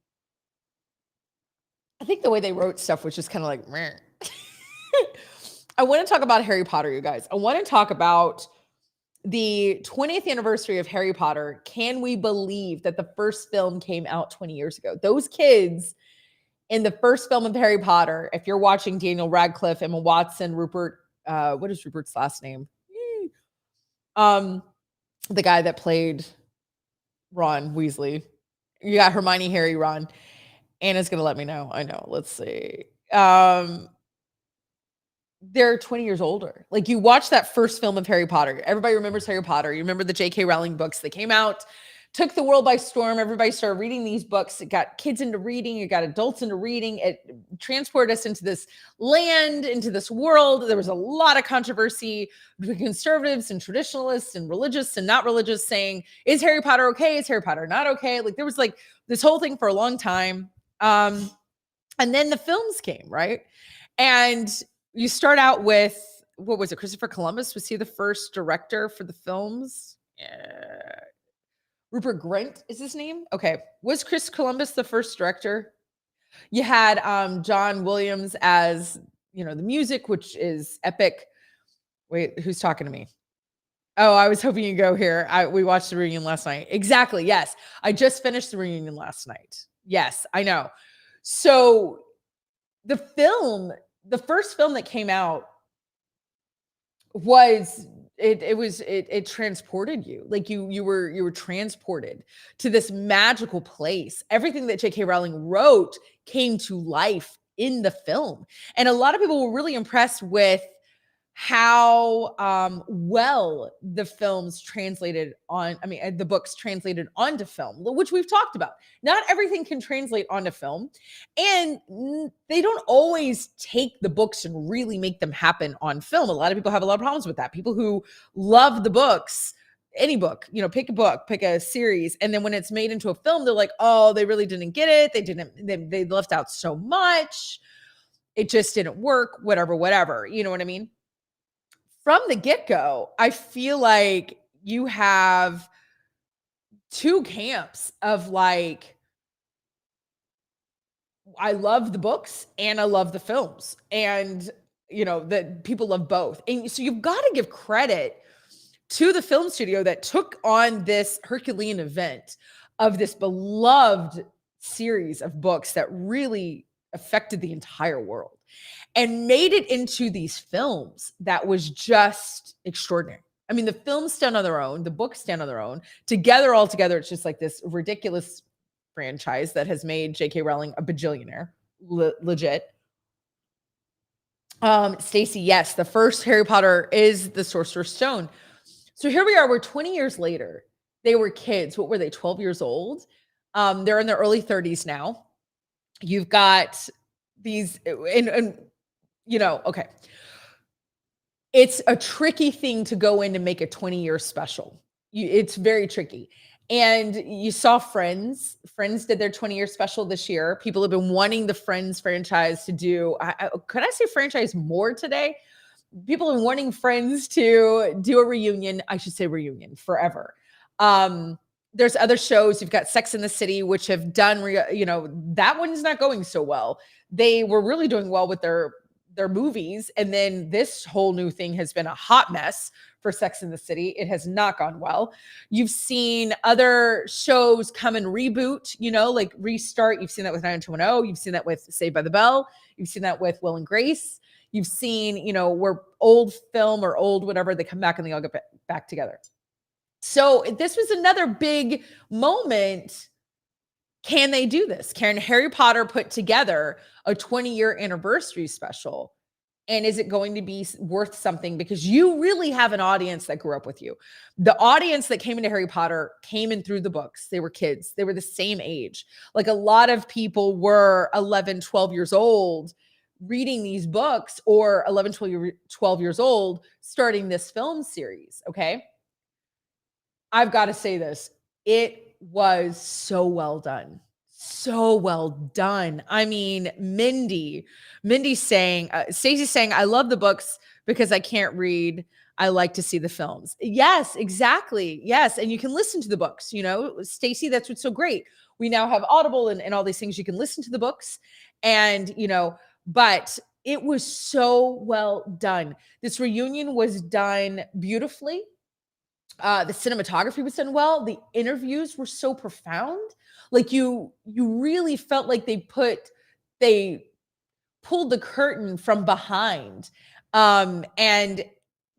I think the way they wrote stuff was just kind of like, meh. I want to talk about Harry Potter, you guys. I want to talk about the 20th anniversary of Harry Potter. Can we believe that the first film came out 20 years ago? Those kids in the first film of Harry Potter, if you're watching Daniel Radcliffe, Emma Watson, Rupert, what is Rupert's last name? The guy that played Ron Weasley. You got Hermione, Harry, Ron. Anna's going to let me know. I know. Let's see. they're 20 years older. Like, you watch that first film of Harry Potter. Everybody remembers Harry Potter. You remember the J.K. Rowling books that came out, took the world by storm. Everybody started reading these books. It got kids into reading. It got adults into reading. It transported us into this land, into this world. There was a lot of controversy between conservatives and traditionalists and religious and not religious saying, is Harry Potter okay? Is Harry Potter not okay? Like, there was like this whole thing for a long time. And then the films came, right? And you start out with, what was it? Christopher Columbus? Was he the first director for the films? Rupert Grint is his name? Okay. Was Chris Columbus the first director? You had John Williams as, the music, which is epic. Wait, who's talking to me? Oh, I was hoping you'd go here. We watched the reunion last night. Exactly. Yes. I just finished the reunion last night. Yes, I know. So the first film that came out was it transported you. Like, you were transported to this magical place. Everything that J.K. Rowling wrote came to life in the film. And a lot of people were really impressed with how well the films translated on, the books translated onto film, which we've talked about. Not everything can translate onto film, and they don't always take the books and really make them happen on film. A lot of people have a lot of problems with that. People who love the books, any book, pick a book, pick a series, and then when it's made into a film, they're like, oh, they really didn't get it. They left out so much. It just didn't work, whatever. You know what I mean? From the get-go, I feel like you have two camps of like, I love the books and I love the films, and that people love both. And so you've got to give credit to the film studio that took on this Herculean event of this beloved series of books that really affected the entire world and made it into these films that was just extraordinary. The films stand on their own, the books stand on their own. All together, it's just like this ridiculous franchise that has made J.K. Rowling a bajillionaire, legit. Stacey, yes, the first Harry Potter is the Sorcerer's Stone. So here we are, we're 20 years later. They were kids. What were they, 12 years old? They're in their early 30s now. You've got these, okay. It's a tricky thing to go in to make a 20-year special. It's very tricky. And you saw Friends. Friends did their 20-year special this year. People have been wanting the Friends franchise to do, could I say franchise more today? People have been wanting Friends to do a reunion. I should say reunion forever. There's other shows. You've got Sex and the City, which have done, that one's not going so well. They were really doing well with their movies. And then this whole new thing has been a hot mess for Sex and the City. It has not gone well. You've seen other shows come and reboot, like restart. You've seen that with 90210. You've seen that with Saved by the Bell. You've seen that with Will and Grace. You've seen, where old film or old whatever, they come back and they all get back together. So this was another big moment. Can they do this? Can Harry Potter put together a 20-year anniversary special? And is it going to be worth something? Because you really have an audience that grew up with you. The audience that came into Harry Potter came in through the books. They were kids. They were the same age. Like, a lot of people were 11, 12 years old reading these books, or 11, 12 years old starting this film series, okay? I've got to say this. It was so well done. So well done. Mindy's saying, Stacey's saying, I love the books because I can't read. I like to see the films. Yes, exactly. Yes. And you can listen to the books, Stacey, that's what's so great. We now have Audible and all these things. You can listen to the books and, but it was so well done. This reunion was done beautifully. The cinematography was done well. The interviews were so profound. Like, you really felt like they pulled the curtain from behind. And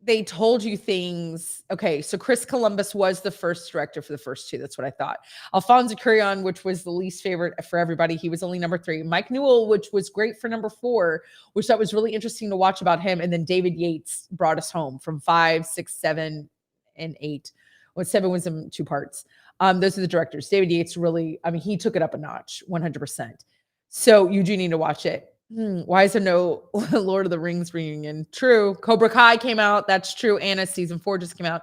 they told you things. Okay, so Chris Columbus was the first director for the first two. That's what I thought. Alfonso Cuarón, which was the least favorite for everybody, he was only number 3. Mike Newell, which was great for number 4, which that was really interesting to watch about him. And then David Yates brought us home from 5, 6, 7, and 8. Well, 7 was in 2 parts. Those are the directors. David Yates really, I mean, he took it up a notch, 100%. So you do need to watch it. Why is there no Lord of the Rings reunion? True. Cobra Kai came out. That's true. Anna season 4 just came out.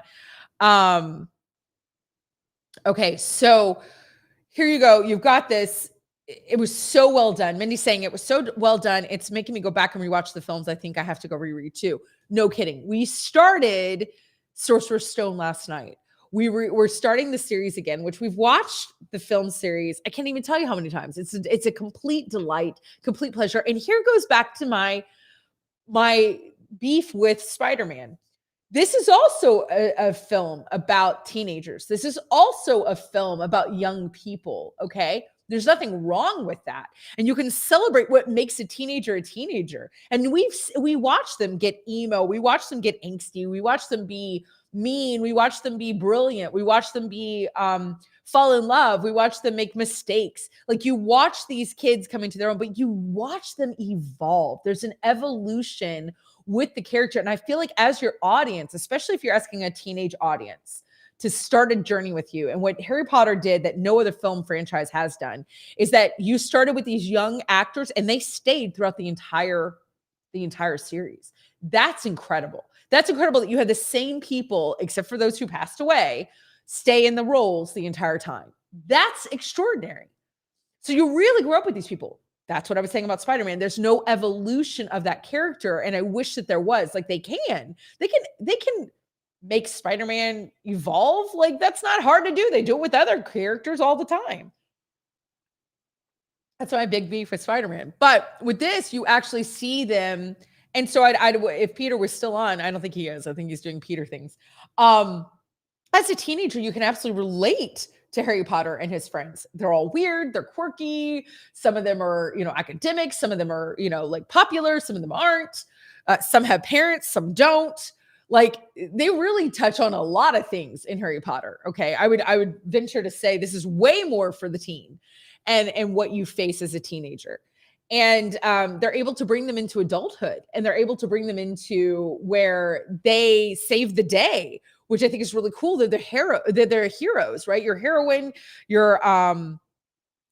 Um, okay, so here you go. You've got this. It was so well done. Mindy's saying it was so well done. It's making me go back and rewatch the films. I think I have to go reread too. No kidding. We started Sorcerer's Stone last night. We're starting the series again, which we've watched the film series. I can't even tell you how many times. It's a complete delight, complete pleasure. And here goes back to my beef with Spider-Man. This is also a film about teenagers. This is also a film about young people, okay? There's nothing wrong with that. And you can celebrate what makes a teenager. And we watch them get emo, we watch them get angsty, we watch them be mean, we watch them be brilliant, we watch them be fall in love, we watch them make mistakes. Like, you watch these kids come into their own, but you watch them evolve. There's an evolution with the character. And I feel like as your audience, especially if you're asking a teenage audience to start a journey with you, and what Harry Potter did that no other film franchise has done, is that you started with these young actors and they stayed throughout the entire series. That's incredible. That's incredible that you had the same people, except for those who passed away, stay in the roles the entire time. That's extraordinary. So you really grew up with these people. That's what I was saying about Spider-Man. There's no evolution of that character, and I wish that there was. Like, they can make Spider-Man evolve. Like, that's not hard to do. They do it with other characters all the time. That's my big beef with Spider-Man. But with this, you actually see them. And so if Peter was still on, I don't think he is. I think he's doing Peter things. As a teenager, you can absolutely relate to Harry Potter and his friends. They're all weird, they're quirky. Some of them are, academics. Some of them are, like popular. Some of them aren't. Some have parents, some don't. Like, they really touch on a lot of things in Harry Potter. Okay, I would venture to say this is way more for the teen and what you face as a teenager. And they're able to bring them into adulthood, and they're able to bring them into where they save the day, which I think is really cool. They're heroes, right? Your heroine,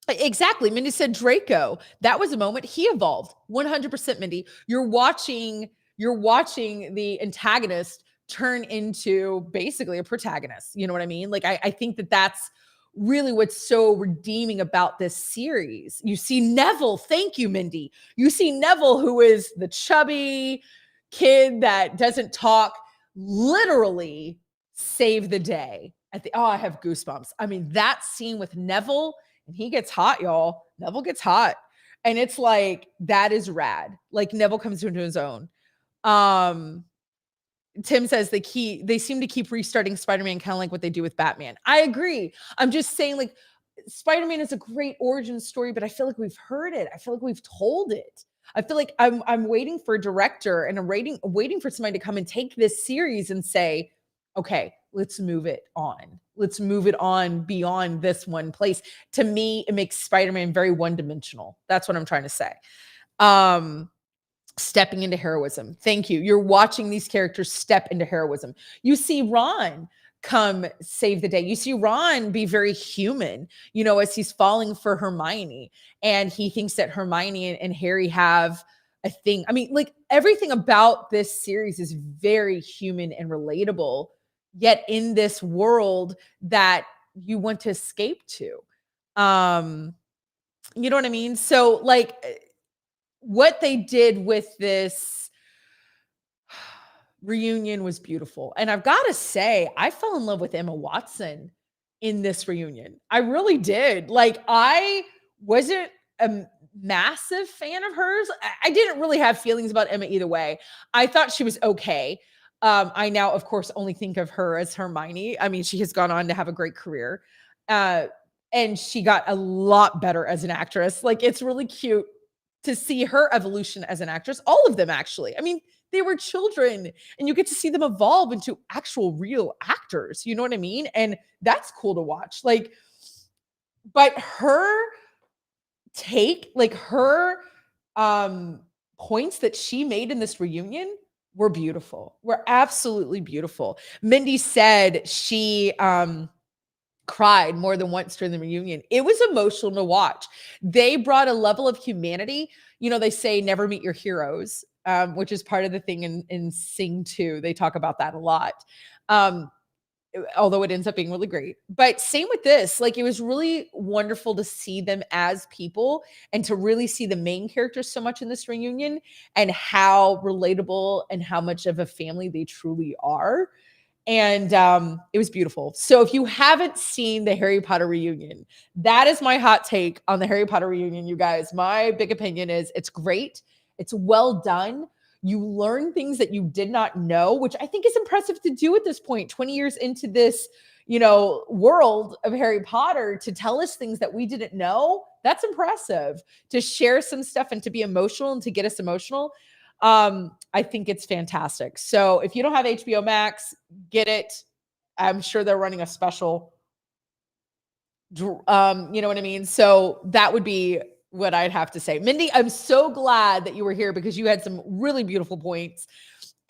exactly. Mindy said Draco. That was a moment he evolved 100%. Mindy, you're watching the antagonist turn into basically a protagonist. You know what I mean? Like, I think that's really what's so redeeming about this series. You see Neville. Thank you, Mindy. You see Neville, who is the chubby kid that doesn't talk, literally save the day. I have goosebumps. I mean, that scene with Neville, and he gets hot, y'all. Neville gets hot. And it's like, that is rad. Like, Neville comes into his own. Tim says they seem to keep restarting Spider-Man, kind of like what they do with Batman. I agree. I'm just saying, like, Spider-Man is a great origin story, but I feel like we've heard it. I feel like we've told it. I feel like I'm waiting for a director, and I'm waiting for somebody to come and take this series and say, okay, let's move it on. Let's move it on beyond this one place. To me, it makes Spider-Man very one-dimensional. That's what I'm trying to say. Stepping into heroism. Thank you. You're watching these characters step into heroism. You see Ron come save the day. You see Ron be very human, as he's falling for Hermione, and he thinks that Hermione and Harry have a thing. I mean, like, everything about this series is very human and relatable, yet in this world that you want to escape to. You know what I mean? So, like, what they did with this reunion was beautiful. And I've got to say, I fell in love with Emma Watson in this reunion. I really did. Like, I wasn't a massive fan of hers. I didn't really have feelings about Emma either way. I thought she was okay. I now, of course, only think of her as Hermione. I mean, she has gone on to have a great career. And she got a lot better as an actress. Like, it's really cute to see her evolution as an actress. All of them, actually. I mean, They were children, and you get to see them evolve into actual real actors. You know what I mean? And that's cool to watch. Like, but her take, like her um points that she made in this reunion were beautiful. Were absolutely beautiful. Mindy said she cried more than once during the reunion. It was emotional to watch. They brought a level of humanity. You know, they say never meet your heroes, which is part of the thing in Sing 2. They talk about that a lot. Um, Although it ends up being really great. But same with this, like it was really wonderful to see them as people and to really see the main characters so much in this reunion and how relatable and how much of a family they truly are. And it was beautiful. So if you haven't seen the Harry Potter reunion, that is my hot take on the Harry Potter reunion, you guys. My big opinion is it's great. It's well done. You learn things that you did not know, which I think is impressive to do at this point, 20 years into this, you know, world of Harry Potter, to tell us things that we didn't know. That's impressive. To share some stuff and to be emotional and to get us emotional. I think it's fantastic. So if you don't have HBO Max, get it. I'm sure they're running a special. You know what I mean? So that would be what I'd have to say. Mindy, I'm so glad that you were here because you had some really beautiful points.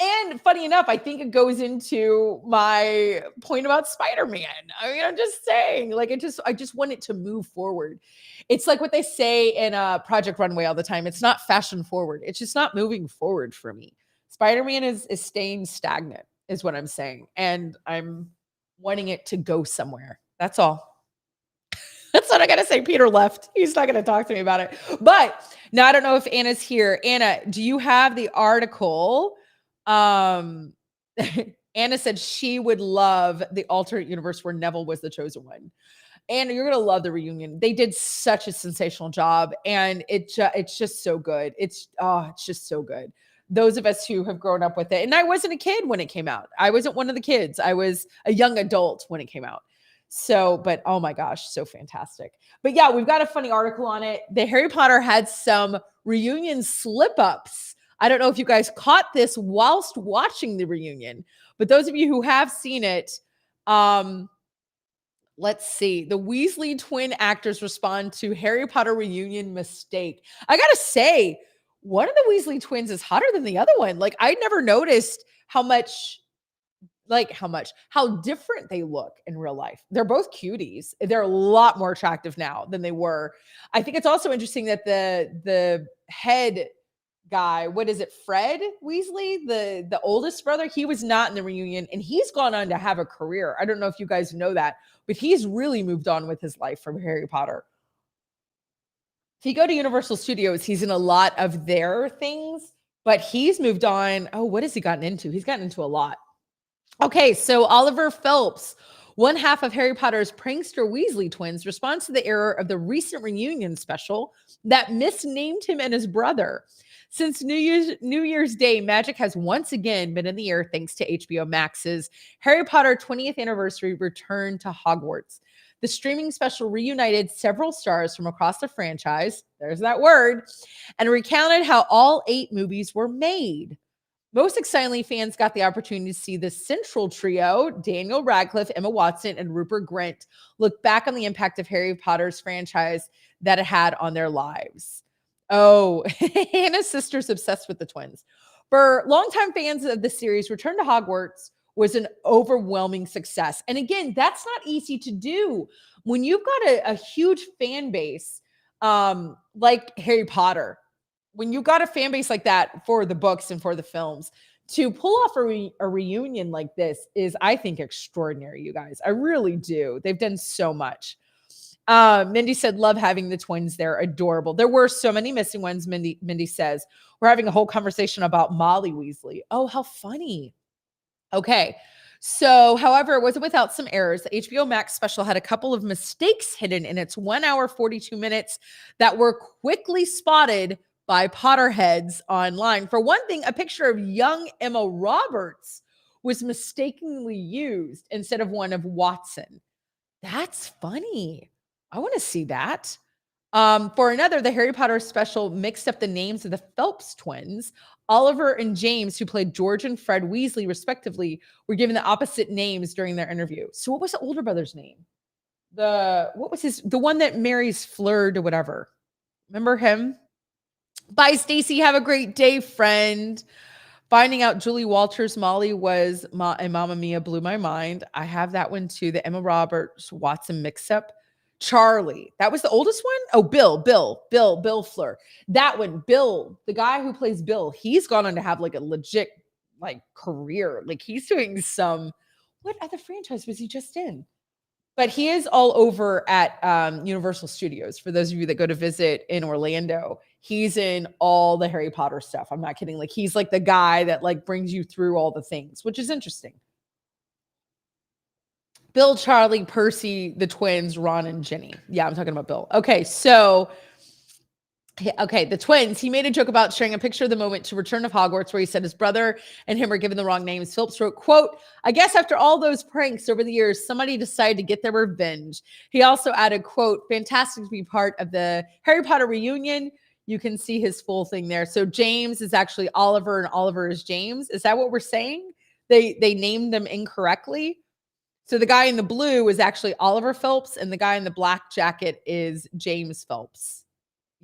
And funny enough, I think it goes into my point about Spider-Man. I mean, I'm just saying, like, I just want it to move forward. It's like what they say in Project Runway all the time. It's not fashion forward. It's just not moving forward for me. Spider-Man is staying stagnant, is what I'm saying. And I'm wanting it to go somewhere. That's all. That's what I gotta say. Peter left. He's not gonna talk to me about it. But now I don't know if Anna's here. Anna, do you have the article? Um, Anna said she would love the alternate universe where Neville was the chosen one. And you're gonna love the reunion. They did such a sensational job, and it's just so good. It's just so good. Those of us who have grown up with it, and I wasn't a kid when it came out. I wasn't one of the kids. I was a young adult when it came out. So, but oh my gosh, so fantastic. But yeah, we've got a funny article on it. The Harry Potter had some reunion slip ups. I don't know if you guys caught this whilst watching the reunion, but those of you who have seen it, let's see. The Weasley twin actors respond to Harry Potter reunion mistake. I gotta say, one of the Weasley twins is hotter than the other one. Like, I never noticed how different they look in real life. They're both cuties. They're a lot more attractive now than they were. I think it's also interesting that the head guy, what is it, Fred Weasley, the oldest brother, he was not in the reunion, and he's gone on to have a career. I don't know if you guys know that, but he's really moved on with his life from Harry Potter. If you go to Universal Studios, he's in a lot of their things, but he's moved on. Oh, what has he gotten into? He's gotten into a lot. Okay, so Oliver Phelps, one half of Harry Potter's prankster Weasley twins, responds to the error of the recent reunion special that misnamed him and his brother. Since New Year's Day, magic has once again been in the air thanks to HBO Max's Harry Potter 20th anniversary return to Hogwarts. The streaming special reunited several stars from across the franchise, there's that word, and recounted how all 8 movies were made. Most excitingly, fans got the opportunity to see the central trio, Daniel Radcliffe, Emma Watson, and Rupert Grint, look back on the impact of Harry Potter's franchise that it had on their lives. Oh, Hannah's sister's obsessed with the twins. For longtime fans of the series, Return to Hogwarts was an overwhelming success. And again, that's not easy to do. When you've got a huge fan base like Harry Potter, when you got a fan base like that for the books and for the films, to pull off a reunion like this is, I think, extraordinary, you guys. I really do. They've done so much. Mindy said, love having the twins there. Adorable. There were so many missing ones, Mindy says. We're having a whole conversation about Molly Weasley. Oh, how funny. Okay. So, however, it wasn't without some errors. The HBO Max special had a couple of mistakes hidden in its 1 hour, 42 minutes that were quickly spotted by Potterheads online. For one thing, a picture of young Emma Roberts was mistakenly used instead of one of Watson. That's funny. I want to see that. For another, the Harry Potter special mixed up the names of the Phelps twins. Oliver and James, who played George and Fred Weasley respectively, were given the opposite names during their interview. So what was the older brother's name? The one that marries Fleur to whatever. Remember him? Bye, Stacy. Have a great day, friend. Finding out Julie Walters' Molly was and Mamma Mia blew my mind. I have that one too. The Emma Roberts Watson mix-up. Charlie. That was the oldest one? Oh, Bill Fleur. That one, Bill, the guy who plays Bill, he's gone on to have like a legit like career. Like he's doing what other franchise was he just in? But he is all over at Universal Studios. For those of you that go to visit in Orlando, he's in all the Harry Potter stuff. I'm not kidding. Like he's like the guy that like brings you through all the things, which is interesting. Bill, Charlie, Percy, the twins, Ron, and Ginny. Yeah, I'm talking about Bill. Okay, so the twins. He made a joke about sharing a picture of the moment to Return of Hogwarts where he said his brother and him were given the wrong names. Phillips wrote, quote, I guess after all those pranks over the years, somebody decided to get their revenge. He also added, quote, fantastic to be part of the Harry Potter reunion. You can see his full thing there. So James is actually Oliver and Oliver is James. Is that what we're saying? They named them incorrectly. So the guy in the blue is actually Oliver Phelps and the guy in the black jacket is James Phelps.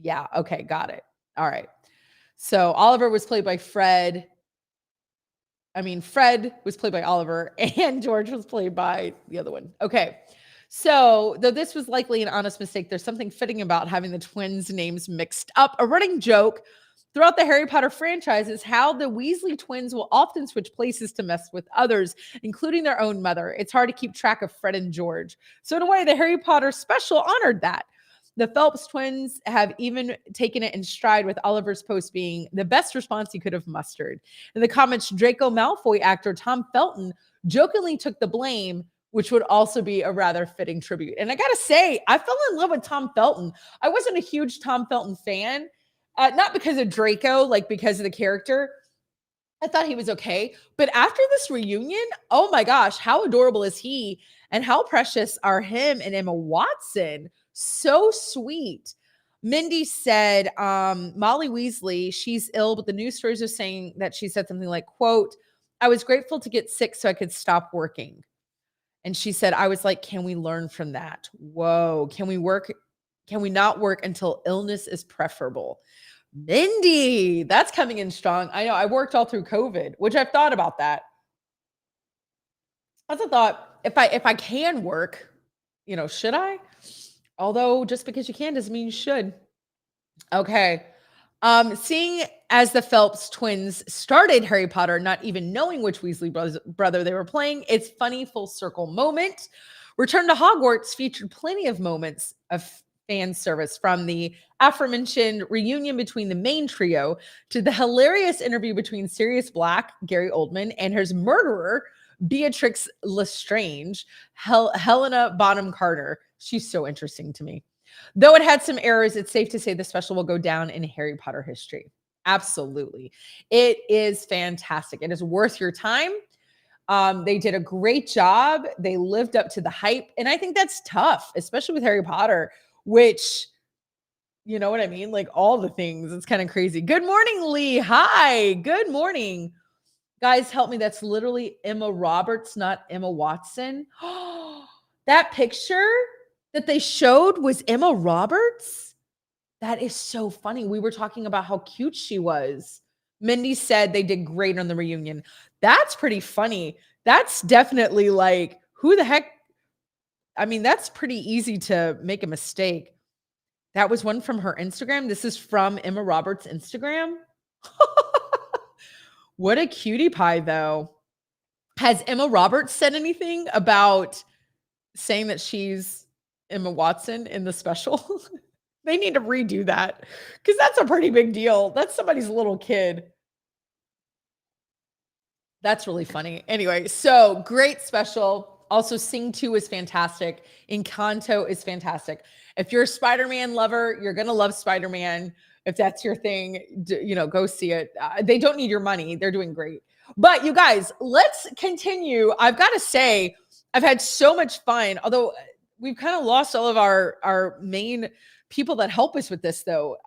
Yeah. Okay. Got it. All right. So Oliver was played by Fred. Fred was played by Oliver and George was played by the other one. Okay. So though this was likely an honest mistake, there's something fitting about having the twins' names mixed up. A running joke throughout the Harry Potter franchise is how the Weasley twins will often switch places to mess with others, including their own mother. It's hard to keep track of Fred and George. So in a way, the Harry Potter special honored that. The Phelps twins have even taken it in stride with Oliver's post being the best response he could have mustered. In the comments, Draco Malfoy actor Tom Felton jokingly took the blame, which would also be a rather fitting tribute. And I got to say, I fell in love with Tom Felton. I wasn't a huge Tom Felton fan, not because of Draco, like because of the character. I thought he was okay. But after this reunion, oh my gosh, how adorable is he? And how precious are him and Emma Watson? So sweet. Mindy said, Molly Weasley, she's ill, but the news stories are saying that she said something like, quote, I was grateful to get sick so I could stop working. And she said, I was like, can we learn from that? Whoa, can we not work until illness is preferable? Mindy, that's coming in strong. I know I worked all through COVID, which I've thought about that. That's a thought. If I can work, should I? Although just because you can doesn't mean you should. Okay. Seeing as the Phelps twins started Harry Potter, not even knowing which Weasley brother they were playing, it's funny full circle moment. Return to Hogwarts featured plenty of moments of fan service, from the aforementioned reunion between the main trio to the hilarious interview between Sirius Black, Gary Oldman, and his murderer, Beatrix Lestrange, Helena Bonham Carter. She's so interesting to me. Though it had some errors, it's safe to say the special will go down in Harry Potter history. Absolutely. It is fantastic. It is worth your time. They did a great job. They lived up to the hype. And I think that's tough, especially with Harry Potter, which, you know what I mean? Like all the things. It's kind of crazy. Good morning, Lee. Hi. Good morning. Guys, help me. That's literally Emma Roberts, not Emma Watson. That picture that they showed was Emma Roberts? That is so funny. We were talking about how cute she was. Mindy said they did great on the reunion. That's pretty funny. That's definitely like, who the heck? I mean, that's pretty easy to make a mistake. That was one from her Instagram. This is from Emma Roberts' Instagram. What a cutie pie, though. Has Emma Roberts said anything about saying that she's Emma Watson in the special? They need to redo that because that's a pretty big deal. That's somebody's little kid. That's really funny. Anyway, so great special. Also, Sing 2 is fantastic. Encanto is fantastic. If you're a Spider-Man lover, you're going to love Spider-Man. If that's your thing, go see it. They don't need your money. They're doing great. But you guys, let's continue. I've got to say, I've had so much fun, although we've kind of lost all of our main people that help us with this though.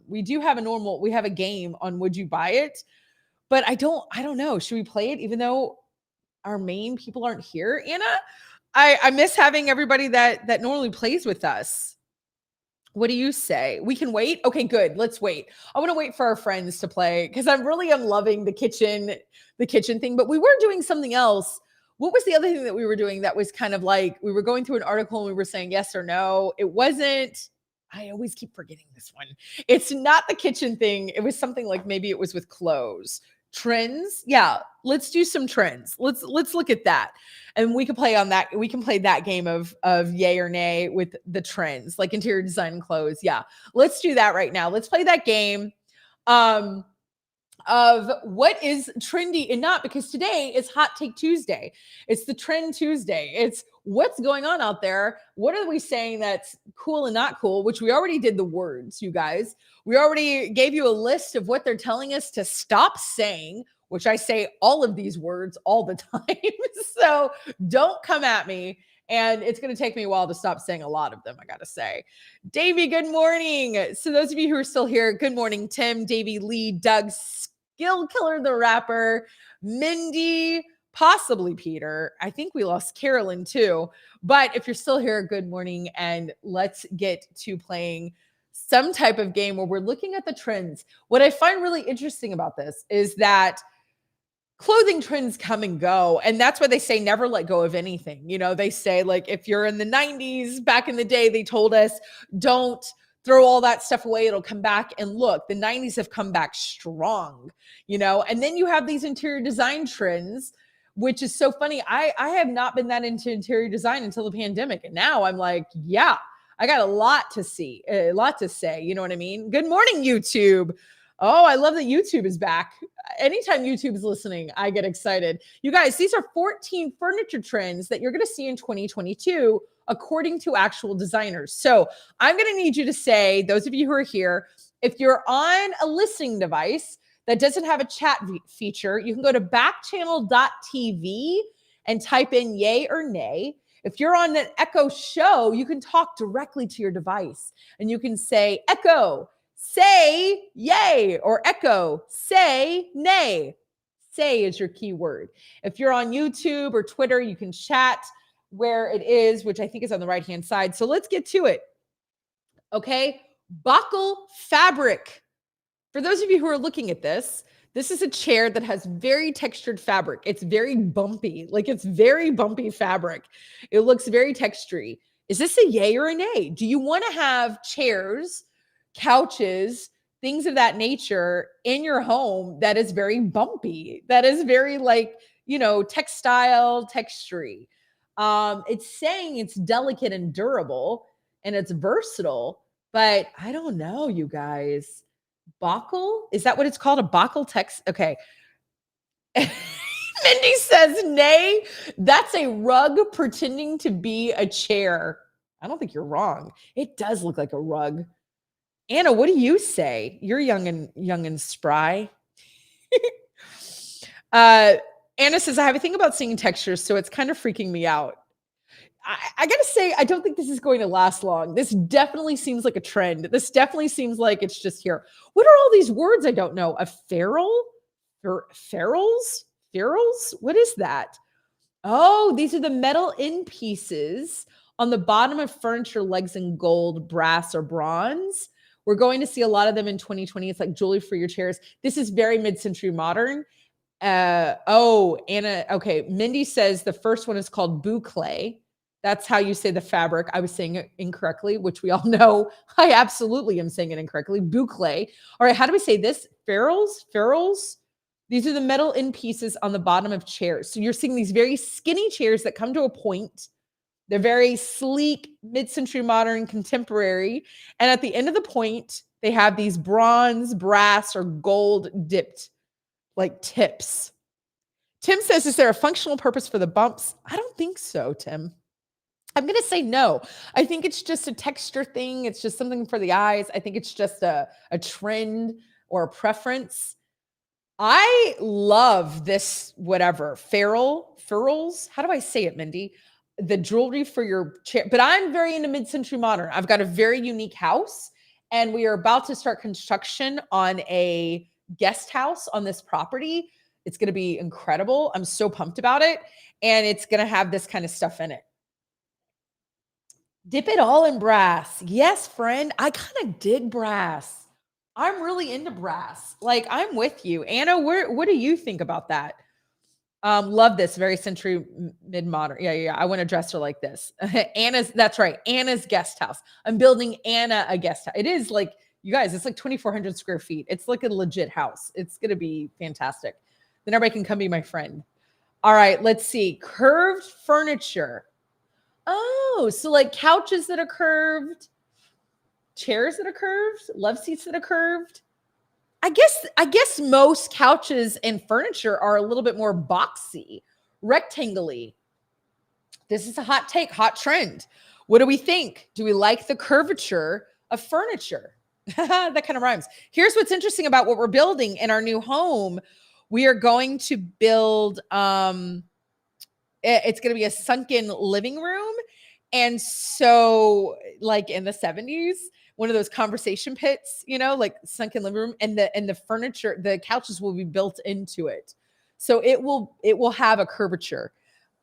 We do have we have a game on Would You Buy It? But I don't know. Should we play it even though our main people aren't here, Anna? I miss having everybody that normally plays with us. What do you say? We can wait? Okay, good. Let's wait. I want to wait for our friends to play because I really am loving the kitchen thing. But we were doing something else. What was the other thing that we were doing that was kind of like we were going through an article and we were saying yes or no? It wasn't. I always keep forgetting this one. It's not the kitchen thing. It was something like maybe it was with clothes. Trends. Yeah, let's do some trends. Let's look at that. And we can play on that. We can play that game of yay or nay with the trends, like interior design clothes. Yeah, let's do that right now. Let's play that game. Of what is trendy and not, because today is Hot Take Tuesday. It's the Trend Tuesday. It's what's going on out there. What are we saying that's cool and not cool, which we already did the words, you guys. We already gave you a list of what they're telling us to stop saying, which I say all of these words all the time. So don't come at me. And it's going to take me a while to stop saying a lot of them, I got to say. Davey, good morning. So those of you who are still here, good morning, Tim, Davey, Lee, Doug, Skill Killer the Rapper, Mindy, possibly Peter. I think we lost Carolyn too. But if you're still here, good morning. And let's get to playing some type of game where we're looking at the trends. What I find really interesting about this is that clothing trends come and go. And that's why they say never let go of anything. You know, they say, like, if you're in the 90s, back in the day, they told us don't throw all that stuff away. It'll come back. And look, the 90s have come back strong, you know, and then you have these interior design trends, which is so funny. I have not been that into interior design until the pandemic. And now I'm like, yeah, I got a lot to say. You know what I mean? Good morning, YouTube. Oh, I love that YouTube is back. Anytime YouTube is listening, I get excited. You guys, these are 14 furniture trends that you're going to see in 2022, according to actual designers. So I'm going to need you to say, those of you who are here, if you're on a listening device that doesn't have a chat feature, you can go to backchannel.tv and type in yay or nay. If you're on an Echo show, you can talk directly to your device and you can say, Echo, say yay, or Echo, say nay. Say is your key word. If you're on YouTube or Twitter, you can chat where it is, which I think is on the right-hand side. So let's get to it. Okay, buckle fabric. For those of you who are looking at this is a chair that has very textured fabric. It's very bumpy, like it's very bumpy fabric. It looks very textury. Is this a yay or a nay? Do you want to have chairs, couches, things of that nature in your home that is very bumpy, that is very, like, you know, textile, textury? It's saying it's delicate and durable and it's versatile, but I don't know, you guys. Buckle? Is that what it's called? A buckle text? Okay. Mindy says, nay, that's a rug pretending to be a chair. I don't think you're wrong. It does look like a rug. Anna, what do you say? You're young and spry. Anna says, I have a thing about seeing textures, so it's kind of freaking me out. I got to say, I don't think this is going to last long. This definitely seems like a trend. This definitely seems like it's just here. What are all these words I don't know? A ferrule? Ferrules? Ferrules? What is that? Oh, these are the metal end pieces on the bottom of furniture legs in gold, brass, or bronze. We're going to see a lot of them in 2020. It's like jewelry for your chairs. This is very mid-century modern. Anna, okay. Mindy says the first one is called boucle. That's how you say the fabric. I was saying it incorrectly, which we all know I absolutely am saying it incorrectly. Boucle. All right, how do we say this? Ferrules? Ferrules? These are the metal end pieces on the bottom of chairs. So you're seeing these very skinny chairs that come to a point. They're very sleek, mid-century modern, contemporary. And at the end of the point, they have these bronze, brass, or gold dipped like tips. Tim says, is there a functional purpose for the bumps? I don't think so, Tim. I'm going to say no. I think it's just a texture thing. It's just something for the eyes. I think it's just a trend or a preference. I love this, whatever, ferrules. How do I say it, Mindy? the jewelry for your chair. But I'm very into mid-century modern. I've got a very unique house, and we are about to start construction on a guest house on this property. It's going to be incredible. I'm so pumped about it. And it's going to have this kind of stuff in it. Dip it all in brass. Yes, friend. I kind of dig brass. I'm really into brass. Like, I'm with you. Anna, what do you think about that? Love this. Very century mid-modern. Yeah. I want to dress her like this. That's right. Anna's guest house. I'm building Anna a guest house. It is like, you guys, it's like 2,400 square feet. It's like a legit house. It's going to be fantastic. Then everybody can come be my friend. All right, let's see. Curved furniture. Oh, so like couches that are curved, chairs that are curved, love seats that are curved. I guess most couches and furniture are a little bit more boxy, rectangly. This is a hot take, hot trend. What do we think? Do we like the curvature of furniture? That kind of rhymes. Here's what's interesting about what we're building in our new home. We are going to build it's going to be a sunken living room. And so, like in the 70s, one of those conversation pits, like sunken living room, and the furniture, the couches will be built into it. So it will have a curvature.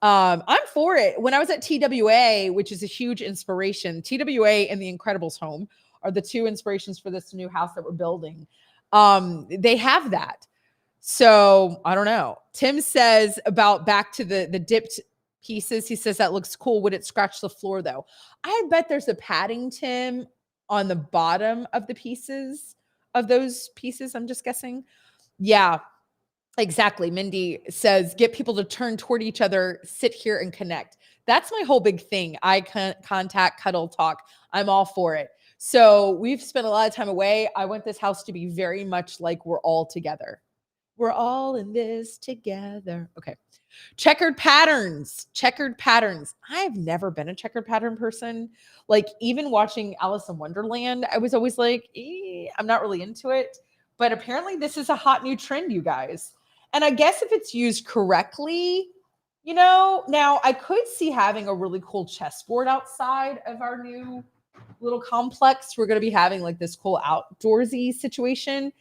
I'm for it. When I was at TWA, which is a huge inspiration, TWA and the Incredibles home are the two inspirations for this new house that we're building. They have that. So I don't know. Tim says about back to the dipped pieces. He says that looks cool. Would it scratch the floor though? I bet there's a padding, Tim, on the bottom of the pieces of those pieces. I'm just guessing. Yeah, exactly. Mindy says, get people to turn toward each other, sit here and connect. That's my whole big thing. Eye contact, cuddle, talk. I'm all for it. So we've spent a lot of time away. I want this house to be very much like we're all together. We're all in this together. Okay. Checkered patterns. I've never been a checkered pattern person. Like, even watching Alice in Wonderland, I was always like, I'm not really into it. But apparently this is a hot new trend, you guys. And I guess if it's used correctly, now I could see having a really cool chessboard outside of our new little complex. We're going to be having like this cool outdoorsy situation.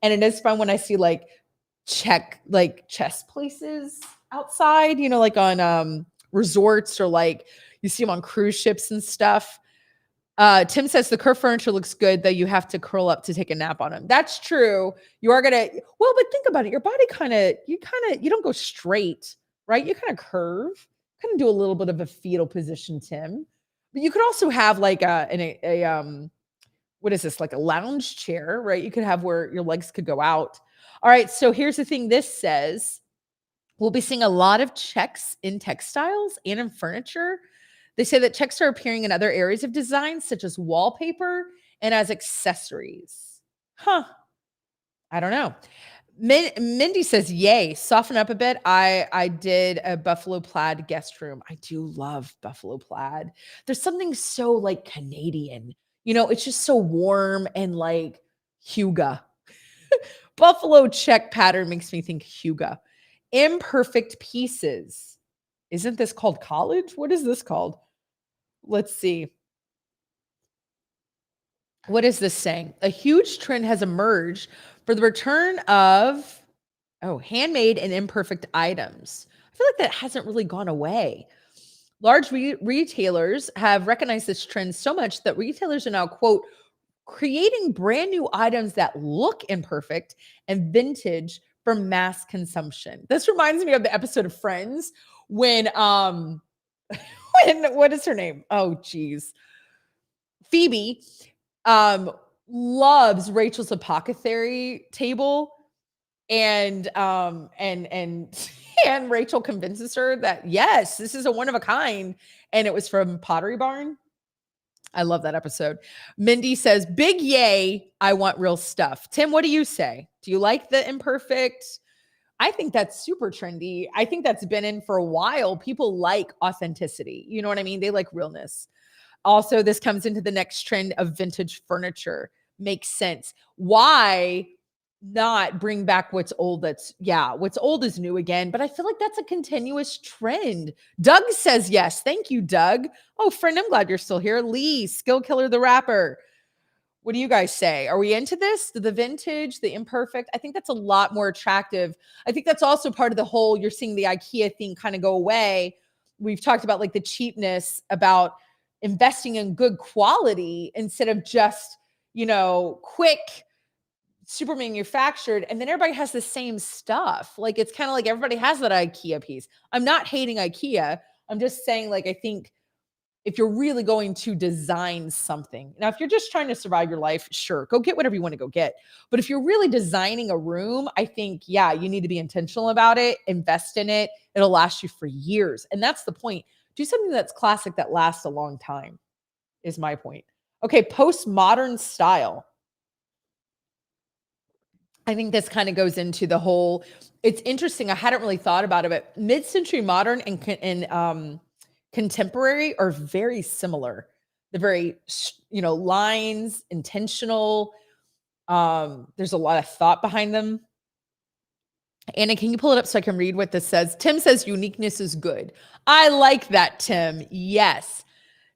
And it is fun when I see like chess places outside, like on resorts, or like you see them on cruise ships and stuff. Tim says the curved furniture looks good, though you have to curl up to take a nap on them. That's true. You are gonna, well, but think about it. Your body you don't go straight, right? You kind of curve, kind of do a little bit of a fetal position, Tim. But you could also have like what is this, like a lounge chair, right? You could have where your legs could go out. All right, so here's the thing. This says we'll be seeing a lot of checks in textiles and in furniture. They say that checks are appearing in other areas of design, such as wallpaper and as accessories. Huh. I don't know. Mindy says, yay, soften up a bit. I did a buffalo plaid guest room. I do love buffalo plaid. There's something so like Canadian, it's just so warm and like Huga. Buffalo check pattern makes me think Huga. Imperfect pieces. Isn't this called college? What is this called? Let's see. What is this saying? A huge trend has emerged for the return of handmade and imperfect items. I feel like that hasn't really gone away. Large retailers have recognized this trend so much that retailers are now, quote, creating brand new items that look imperfect and vintage for mass consumption. This reminds me of the episode of Friends when what is her name? Oh, geez. Phoebe loves Rachel's apothecary table, and and Rachel convinces her that yes, this is a one of a kind, and it was from Pottery Barn. I love that episode. Mindy says, big yay, I want real stuff. Tim, what do you say? Do you like the imperfect? I think that's super trendy. I think that's been in for a while. People like authenticity. You know what I mean? They like realness. Also, this comes into the next trend of vintage furniture. Makes sense. Why not bring back what's old. What's old is new again, but I feel like that's a continuous trend. Doug says yes. Thank you, Doug. Oh, friend, I'm glad you're still here. Lee, Skill Killer the Rapper. What do you guys say? Are we into this? The vintage, the imperfect? I think that's a lot more attractive. I think that's also part of the whole, you're seeing the IKEA thing kind of go away. We've talked about like the cheapness, about investing in good quality instead of just, quick, super manufactured, and then everybody has the same stuff. Like, it's kind of like everybody has that IKEA piece. I'm not hating IKEA. I'm just saying, like, I think if you're really going to design something, now, if you're just trying to survive your life, sure, go get whatever you want to go get. But if you're really designing a room, I think, yeah, you need to be intentional about it, invest in it. It'll last you for years. And that's the point. Do something that's classic that lasts a long time, is my point. Okay, postmodern style. I think this kind of goes into the whole, it's interesting. I hadn't really thought about it, but mid-century modern and contemporary are very similar. They're very, lines, intentional. There's a lot of thought behind them. Anna, can you pull it up so I can read what this says? Tim says uniqueness is good. I like that, Tim. Yes.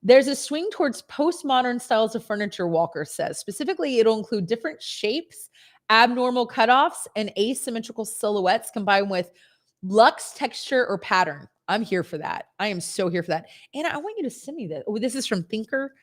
There's a swing towards postmodern styles of furniture, Walker says. Specifically, it'll include different shapes, abnormal cutoffs, and asymmetrical silhouettes combined with luxe texture or pattern. I'm here for that. I am so here for that. Anna, I want you to send me this. Oh, this is from Thinker.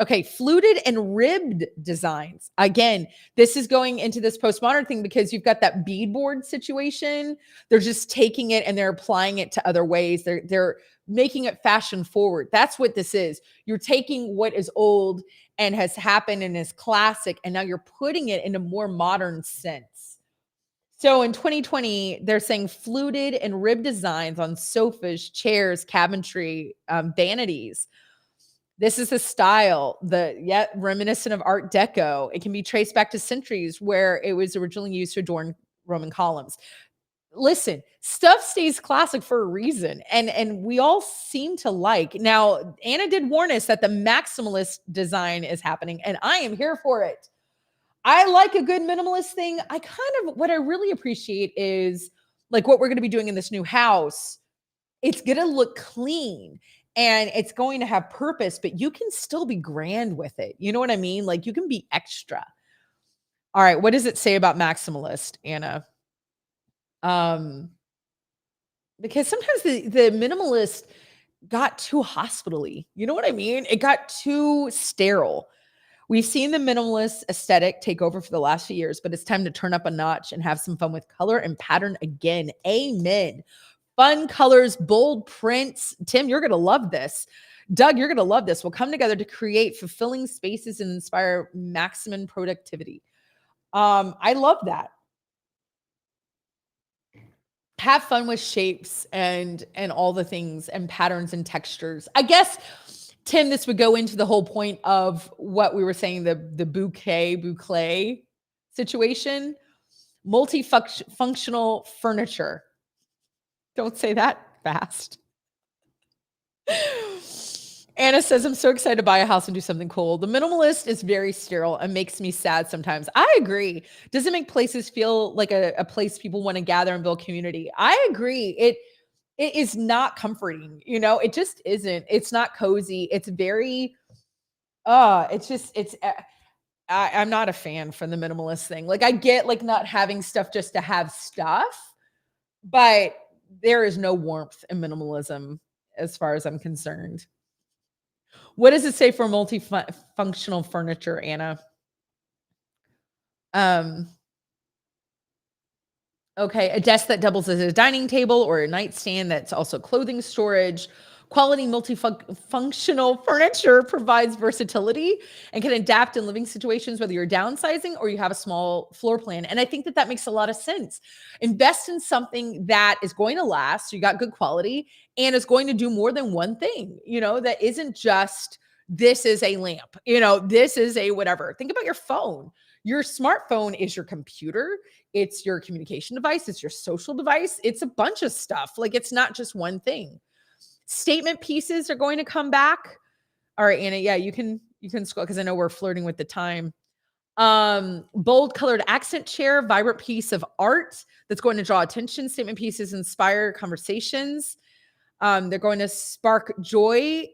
Okay, fluted and ribbed designs. Again, this is going into this postmodern thing because you've got that beadboard situation. They're just taking it and they're applying it to other ways. They're making it fashion forward. That's what this is. You're taking what is old and has happened and is classic, and now you're putting it in a more modern sense. So in 2020, they're saying fluted and ribbed designs on sofas, chairs, cabinetry, vanities. This is a style, yet reminiscent of Art Deco. It can be traced back to centuries where it was originally used to adorn Roman columns. Listen, stuff stays classic for a reason, and we all seem to like. Now, Anna did warn us that the maximalist design is happening, and I am here for it. I like a good minimalist thing. What I really appreciate is like what we're going to be doing in this new house. It's going to look clean and it's going to have purpose, but you can still be grand with it. You know what I mean? Like, you can be extra. All right. What does it say about maximalist, Anna? Because sometimes the minimalist got too hospitally. You know what I mean? It got too sterile. We've seen the minimalist aesthetic take over for the last few years, but it's time to turn up a notch and have some fun with color and pattern again. Amen. Fun colors, bold prints. Tim, you're going to love this. Doug, you're going to love this. We'll come together to create fulfilling spaces and inspire maximum productivity. I love that. Have fun with shapes and all the things and patterns and textures. I guess, Tim, this would go into the whole point of what we were saying, the boucle situation. Multifunctional furniture. Don't say that fast. Anna says, I'm so excited to buy a house and do something cool. The minimalist is very sterile and makes me sad sometimes. I agree. Does it make places feel like a place people want to gather and build community? I agree. It is not comforting. It just isn't. It's not cozy. It's very, I'm not a fan from the minimalist thing. Like, I get like not having stuff just to have stuff, but there is no warmth in minimalism as far as I'm concerned. What does it say for multifunctional furniture, Anna? Okay, a desk that doubles as a dining table or a nightstand that's also clothing storage. Quality multifunctional furniture provides versatility and can adapt in living situations, whether you're downsizing or you have a small floor plan. And I think that makes a lot of sense. Invest in something that is going to last, so you got good quality, and is going to do more than one thing, that isn't just, this is a lamp, this is a whatever. Think about your phone. Your smartphone is your computer. It's your communication device. It's your social device. It's a bunch of stuff. Like, it's not just one thing. Statement pieces are going to come back. All right, Anna. Yeah, you can scroll because I know we're flirting with the time. Bold colored accent chair, vibrant piece of art that's going to draw attention. Statement pieces inspire conversations. They're going to spark joy,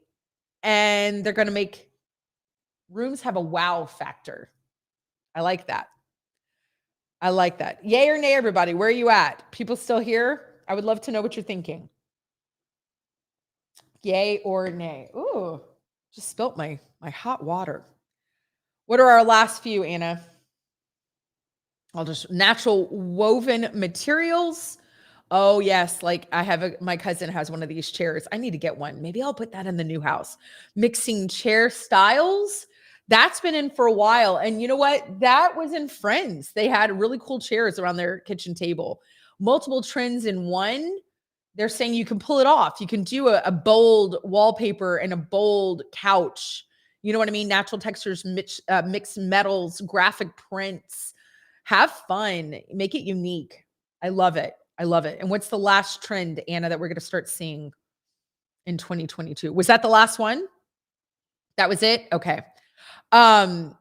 and they're going to make rooms have a wow factor. I like that. I like that. Yay or nay, everybody? Where are you at? People still here? I would love to know what you're thinking. Yay or nay? Ooh, just spilt my hot water. What are our last few, Anna? I'll just natural woven materials. Oh yes, like my cousin has one of these chairs. I need to get one. Maybe I'll put that in the new house. Mixing chair styles. That's been in for a while. And you know what? That was in Friends. They had really cool chairs around their kitchen table. Multiple trends in one. They're saying you can pull it off. You can do a bold wallpaper and a bold couch. You know what I mean? Natural textures, mixed metals, graphic prints. Have fun. Make it unique. I love it. I love it. And what's the last trend, Anna, that we're going to start seeing in 2022? Was that the last one? That was it? Okay. Um,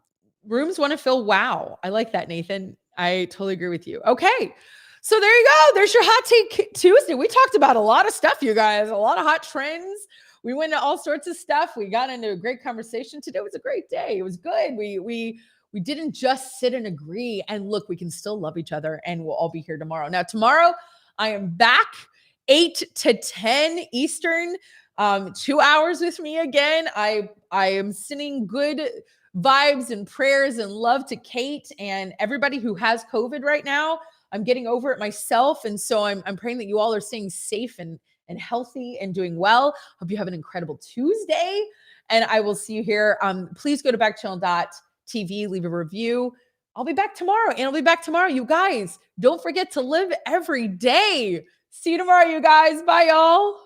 Rooms want to feel wow. I like that, Nathan. I totally agree with you. Okay. So there you go. There's your hot take Tuesday. We talked about a lot of stuff, you guys, a lot of hot trends. We went into all sorts of stuff. We got into a great conversation today. It was a great day. It was good. We didn't just sit and agree. And look, we can still love each other, and we'll all be here tomorrow. Now, tomorrow I am back 8 to 10 Eastern. 2 hours with me again. I am sending good vibes and prayers and love to Kate and everybody who has COVID right now. I'm getting over it myself. And so I'm praying that you all are staying safe and healthy and doing well. Hope you have an incredible Tuesday. And I will see you here. Please go to backchannel.tv, leave a review. I'll be back tomorrow. And I'll be back tomorrow. You guys, don't forget to live every day. See you tomorrow, you guys. Bye, y'all.